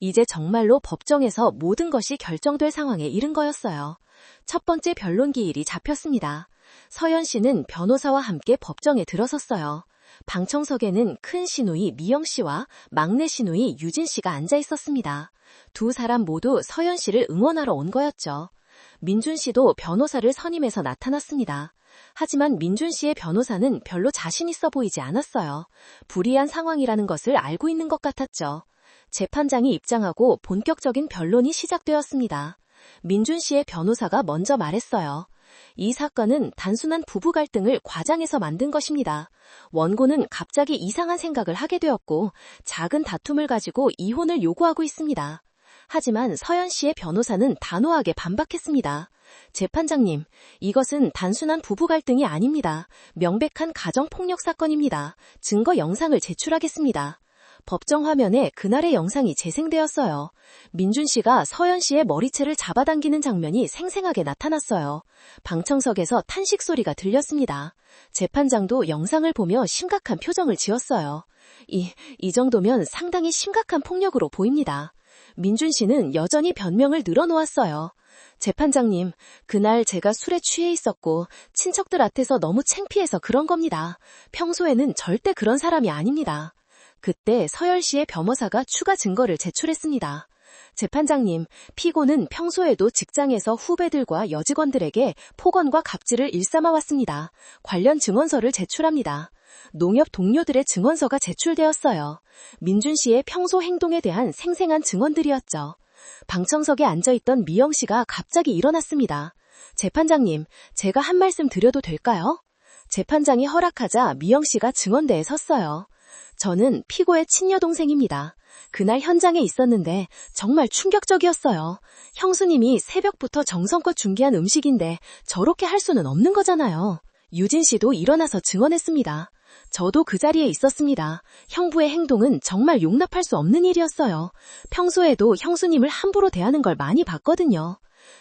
이제 정말로 법정에서 모든 것이 결정될 상황에 이른 거였어요. 첫 번째 변론 기일이 잡혔습니다. 서연 씨는 변호사와 함께 법정에 들어섰어요. 방청석에는 큰 시누이 미영 씨와 막내 시누이 유진 씨가 앉아 있었습니다. 두 사람 모두 서연 씨를 응원하러 온 거였죠. 민준 씨도 변호사를 선임해서 나타났습니다. 하지만 민준 씨의 변호사는 별로 자신 있어 보이지 않았어요. 불리한 상황이라는 것을 알고 있는 것 같았죠. 재판장이 입장하고 본격적인 변론이 시작되었습니다. 민준 씨의 변호사가 먼저 말했어요. 이 사건은 단순한 부부 갈등을 과장해서 만든 것입니다. 원고는 갑자기 이상한 생각을 하게 되었고 작은 다툼을 가지고 이혼을 요구하고 있습니다. 하지만 서연 씨의 변호사는 단호하게 반박했습니다. 재판장님, 이것은 단순한 부부 갈등이 아닙니다. 명백한 가정폭력 사건입니다. 증거 영상을 제출하겠습니다. 법정 화면에 그날의 영상이 재생되었어요. 민준 씨가 서연 씨의 머리채를 잡아당기는 장면이 생생하게 나타났어요. 방청석에서 탄식 소리가 들렸습니다. 재판장도 영상을 보며 심각한 표정을 지었어요. 이 정도면 상당히 심각한 폭력으로 보입니다. 민준 씨는 여전히 변명을 늘어놓았어요. 재판장님, 그날 제가 술에 취해 있었고 친척들 앞에서 너무 창피해서 그런 겁니다. 평소에는 절대 그런 사람이 아닙니다. 그때 서연 씨의 변호사가 추가 증거를 제출했습니다. 재판장님, 피고는 평소에도 직장에서 후배들과 여직원들에게 폭언과 갑질을 일삼아왔습니다. 관련 증언서를 제출합니다. 농협 동료들의 증언서가 제출되었어요. 민준 씨의 평소 행동에 대한 생생한 증언들이었죠. 방청석에 앉아있던 미영 씨가 갑자기 일어났습니다. 재판장님, 제가 한 말씀 드려도 될까요? 재판장이 허락하자 미영 씨가 증언대에 섰어요. 저는 피고의 친여동생입니다. 그날 현장에 있었는데 정말 충격적이었어요. 형수님이 새벽부터 정성껏 준비한 음식인데 저렇게 할 수는 없는 거잖아요. 유진 씨도 일어나서 증언했습니다. 저도 그 자리에 있었습니다. 형부의 행동은 정말 용납할 수 없는 일이었어요. 평소에도 형수님을 함부로 대하는 걸 많이 봤거든요.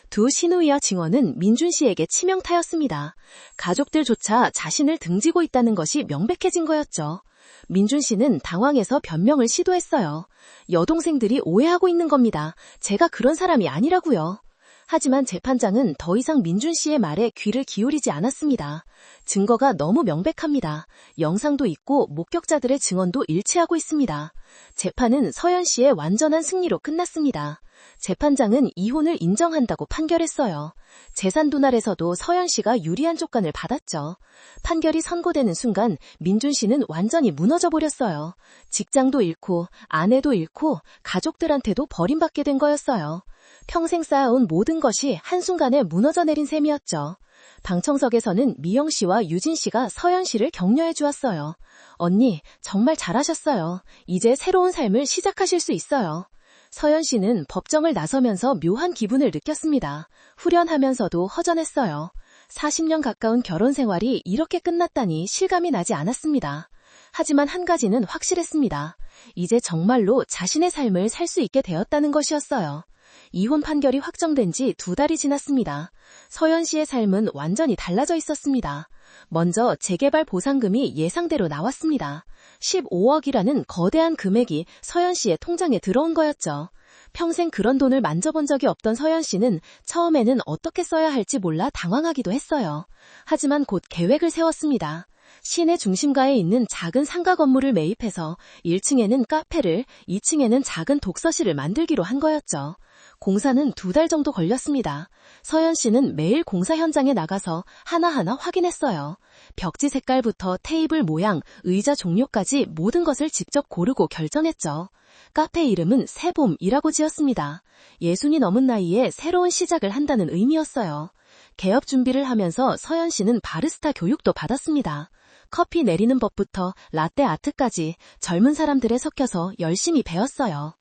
두 신우이와 증언은 민준 씨에게 치명타였습니다. 가족들조차 자신을 등지고 있다는 것이 명백해진 거였죠. 민준 씨는 당황해서 변명을 시도했어요. 여동생들이 오해하고 있는 겁니다. 제가 그런 사람이 아니라고요. 하지만 재판장은 더 이상 민준 씨의 말에 귀를 기울이지 않았습니다. 증거가 너무 명백합니다. 영상도 있고 목격자들의 증언도 일치하고 있습니다. 재판은 서연 씨의 완전한 승리로 끝났습니다. 재판장은 이혼을 인정한다고 판결했어요. 재산 분할에서도 서연 씨가 유리한 조건을 받았죠. 판결이 선고되는 순간 민준 씨는 완전히 무너져 버렸어요. 직장도 잃고 아내도 잃고 가족들한테도 버림받게 된 거였어요. 평생 쌓아온 모든 것이 한순간에 무너져 내린 셈이었죠. 방청석에서는 미영 씨와 유진 씨가 서연 씨를 격려해 주었어요. 언니, 정말 잘하셨어요. 이제 새로운 삶을 시작하실 수 있어요. 서연 씨는 법정을 나서면서 묘한 기분을 느꼈습니다. 후련하면서도 허전했어요. 40년 가까운 결혼 생활이 이렇게 끝났다니 실감이 나지 않았습니다. 하지만 한 가지는 확실했습니다. 이제 정말로 자신의 삶을 살 수 있게 되었다는 것이었어요. 이혼 판결이 확정된 지 2달이 지났습니다. 서연 씨의 삶은 완전히 달라져 있었습니다. 먼저 재개발 보상금이 예상대로 나왔습니다. 15억이라는 거대한 금액이 서연 씨의 통장에 들어온 거였죠. 평생 그런 돈을 만져본 적이 없던 서연 씨는 처음에는 어떻게 써야 할지 몰라 당황하기도 했어요. 하지만 곧 계획을 세웠습니다. 시내 중심가에 있는 작은 상가 건물을 매입해서 1층에는 카페를, 2층에는 작은 독서실을 만들기로 한 거였죠. 공사는 2달 정도 걸렸습니다. 서연 씨는 매일 공사 현장에 나가서 하나하나 확인했어요. 벽지 색깔부터 테이블 모양, 의자 종류까지 모든 것을 직접 고르고 결정했죠. 카페 이름은 새봄이라고 지었습니다. 60이 넘은 나이에 새로운 시작을 한다는 의미였어요. 개업 준비를 하면서 서연 씨는 바리스타 교육도 받았습니다. 커피 내리는 법부터 라떼 아트까지 젊은 사람들에 섞여서 열심히 배웠어요.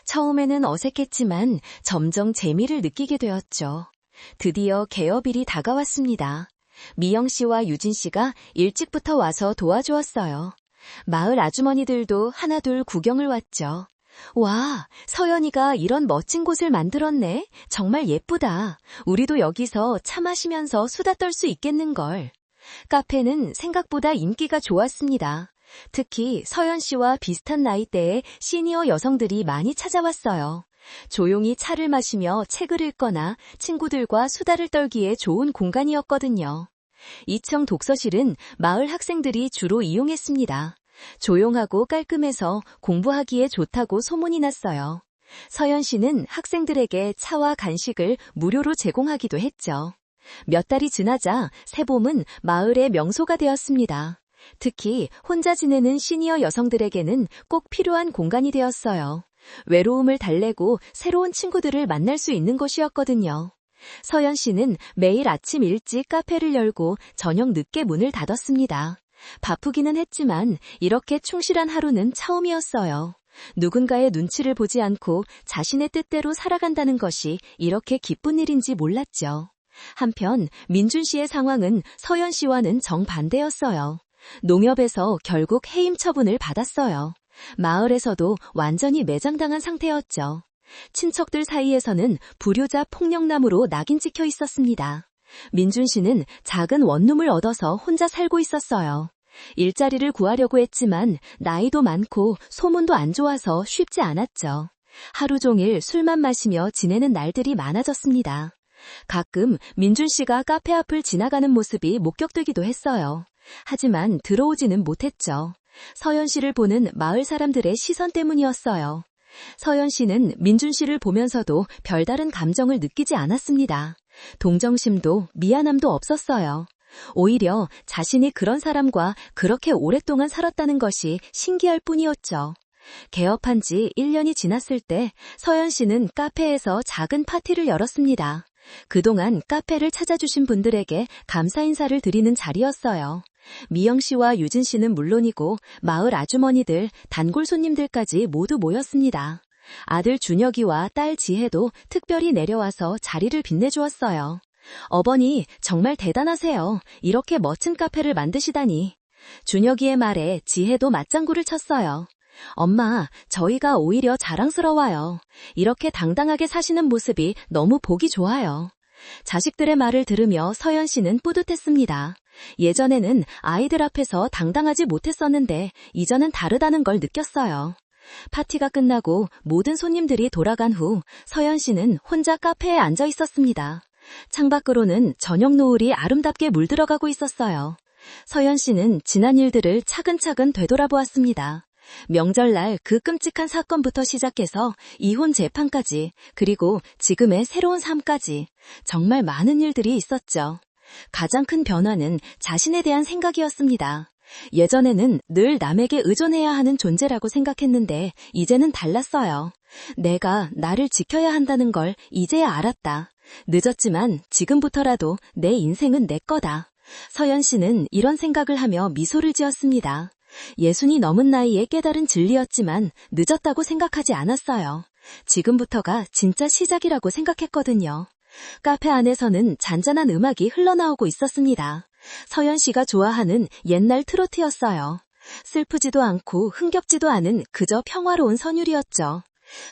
처음에는 어색했지만 점점 재미를 느끼게 되었죠. 드디어 개업일이 다가왔습니다. 미영 씨와 유진 씨가 일찍부터 와서 도와주었어요. 마을 아주머니들도 하나둘 구경을 왔죠. 와, 서연이가 이런 멋진 곳을 만들었네. 정말 예쁘다. 우리도 여기서 차 마시면서 수다 떨 수 있겠는걸. 카페는 생각보다 인기가 좋았습니다. 특히 서연 씨와 비슷한 나이대의 시니어 여성들이 많이 찾아왔어요. 조용히 차를 마시며 책을 읽거나 친구들과 수다를 떨기에 좋은 공간이었거든요. 2층 독서실은 마을 학생들이 주로 이용했습니다. 조용하고 깔끔해서 공부하기에 좋다고 소문이 났어요. 서연 씨는 학생들에게 차와 간식을 무료로 제공하기도 했죠. 몇 달이 지나자 새봄은 마을의 명소가 되었습니다. 특히 혼자 지내는 시니어 여성들에게는 꼭 필요한 공간이 되었어요. 외로움을 달래고 새로운 친구들을 만날 수 있는 곳이었거든요. 서연 씨는 매일 아침 일찍 카페를 열고 저녁 늦게 문을 닫았습니다. 바쁘기는 했지만 이렇게 충실한 하루는 처음이었어요. 누군가의 눈치를 보지 않고 자신의 뜻대로 살아간다는 것이 이렇게 기쁜 일인지 몰랐죠. 한편 민준 씨의 상황은 서연 씨와는 정반대였어요. 농협에서 결국 해임 처분을 받았어요. 마을에서도 완전히 매장당한 상태였죠. 친척들 사이에서는 불효자 폭력남으로 낙인 찍혀 있었습니다. 민준 씨는 작은 원룸을 얻어서 혼자 살고 있었어요. 일자리를 구하려고 했지만 나이도 많고 소문도 안 좋아서 쉽지 않았죠. 하루 종일 술만 마시며 지내는 날들이 많아졌습니다. 가끔 민준 씨가 카페 앞을 지나가는 모습이 목격되기도 했어요. 하지만 들어오지는 못했죠. 서연 씨를 보는 마을 사람들의 시선 때문이었어요. 서연 씨는 민준 씨를 보면서도 별다른 감정을 느끼지 않았습니다. 동정심도 미안함도 없었어요. 오히려 자신이 그런 사람과 그렇게 오랫동안 살았다는 것이 신기할 뿐이었죠. 개업한 지 1년이 지났을 때 서연 씨는 카페에서 작은 파티를 열었습니다. 그동안 카페를 찾아주신 분들에게 감사 인사를 드리는 자리였어요. 미영 씨와 유진 씨는 물론이고 마을 아주머니들, 단골 손님들까지 모두 모였습니다. 아들 준혁이와 딸 지혜도 특별히 내려와서 자리를 빛내주었어요. 어머니, 정말 대단하세요. 이렇게 멋진 카페를 만드시다니. 준혁이의 말에 지혜도 맞장구를 쳤어요. 엄마, 저희가 오히려 자랑스러워요. 이렇게 당당하게 사시는 모습이 너무 보기 좋아요. 자식들의 말을 들으며 서연 씨는 뿌듯했습니다. 예전에는 아이들 앞에서 당당하지 못했었는데 이전은 다르다는 걸 느꼈어요. 파티가 끝나고 모든 손님들이 돌아간 후 서연 씨는 혼자 카페에 앉아 있었습니다. 창밖으로는 저녁 노을이 아름답게 물들어가고 있었어요. 서연 씨는 지난 일들을 차근차근 되돌아보았습니다. 명절날 그 끔찍한 사건부터 시작해서 이혼 재판까지, 그리고 지금의 새로운 삶까지 정말 많은 일들이 있었죠. 가장 큰 변화는 자신에 대한 생각이었습니다. 예전에는 늘 남에게 의존해야 하는 존재라고 생각했는데 이제는 달랐어요. 내가 나를 지켜야 한다는 걸 이제야 알았다. 늦었지만 지금부터라도 내 인생은 내 거다. 서연 씨는 이런 생각을 하며 미소를 지었습니다. 60이 넘은 나이에 깨달은 진리였지만 늦었다고 생각하지 않았어요. 지금부터가 진짜 시작이라고 생각했거든요. 카페 안에서는 잔잔한 음악이 흘러나오고 있었습니다. 서연 씨가 좋아하는 옛날 트로트였어요. 슬프지도 않고 흥겹지도 않은 그저 평화로운 선율이었죠.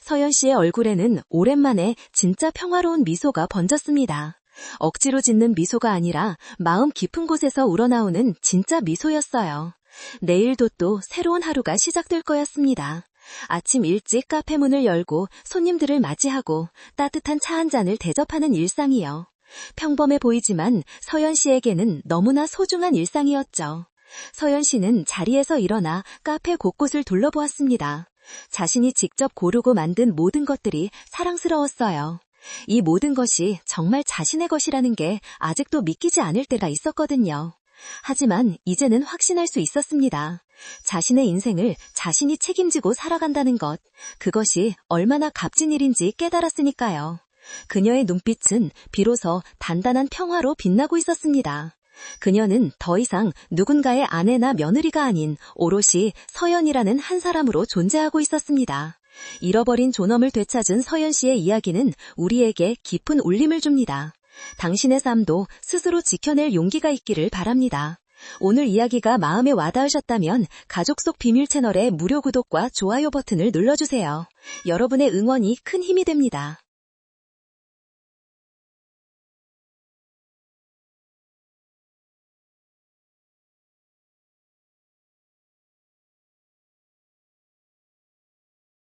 서연 씨의 얼굴에는 오랜만에 진짜 평화로운 미소가 번졌습니다. 억지로 짓는 미소가 아니라 마음 깊은 곳에서 우러나오는 진짜 미소였어요. 내일도 또 새로운 하루가 시작될 거였습니다. 아침 일찍 카페 문을 열고 손님들을 맞이하고 따뜻한 차 한 잔을 대접하는 일상이요. 평범해 보이지만 서연 씨에게는 너무나 소중한 일상이었죠. 서연 씨는 자리에서 일어나 카페 곳곳을 둘러보았습니다. 자신이 직접 고르고 만든 모든 것들이 사랑스러웠어요. 이 모든 것이 정말 자신의 것이라는 게 아직도 믿기지 않을 때가 있었거든요. 하지만 이제는 확신할 수 있었습니다. 자신의 인생을 자신이 책임지고 살아간다는 것, 그것이 얼마나 값진 일인지 깨달았으니까요. 그녀의 눈빛은 비로소 단단한 평화로 빛나고 있었습니다. 그녀는 더 이상 누군가의 아내나 며느리가 아닌 오롯이 서연이라는 한 사람으로 존재하고 있었습니다. 잃어버린 존엄을 되찾은 서연 씨의 이야기는 우리에게 깊은 울림을 줍니다. 당신의 삶도 스스로 지켜낼 용기가 있기를 바랍니다. 오늘 이야기가 마음에 와닿으셨다면 가족 속 비밀 채널의 무료 구독과 좋아요 버튼을 눌러주세요. 여러분의 응원이 큰 힘이 됩니다.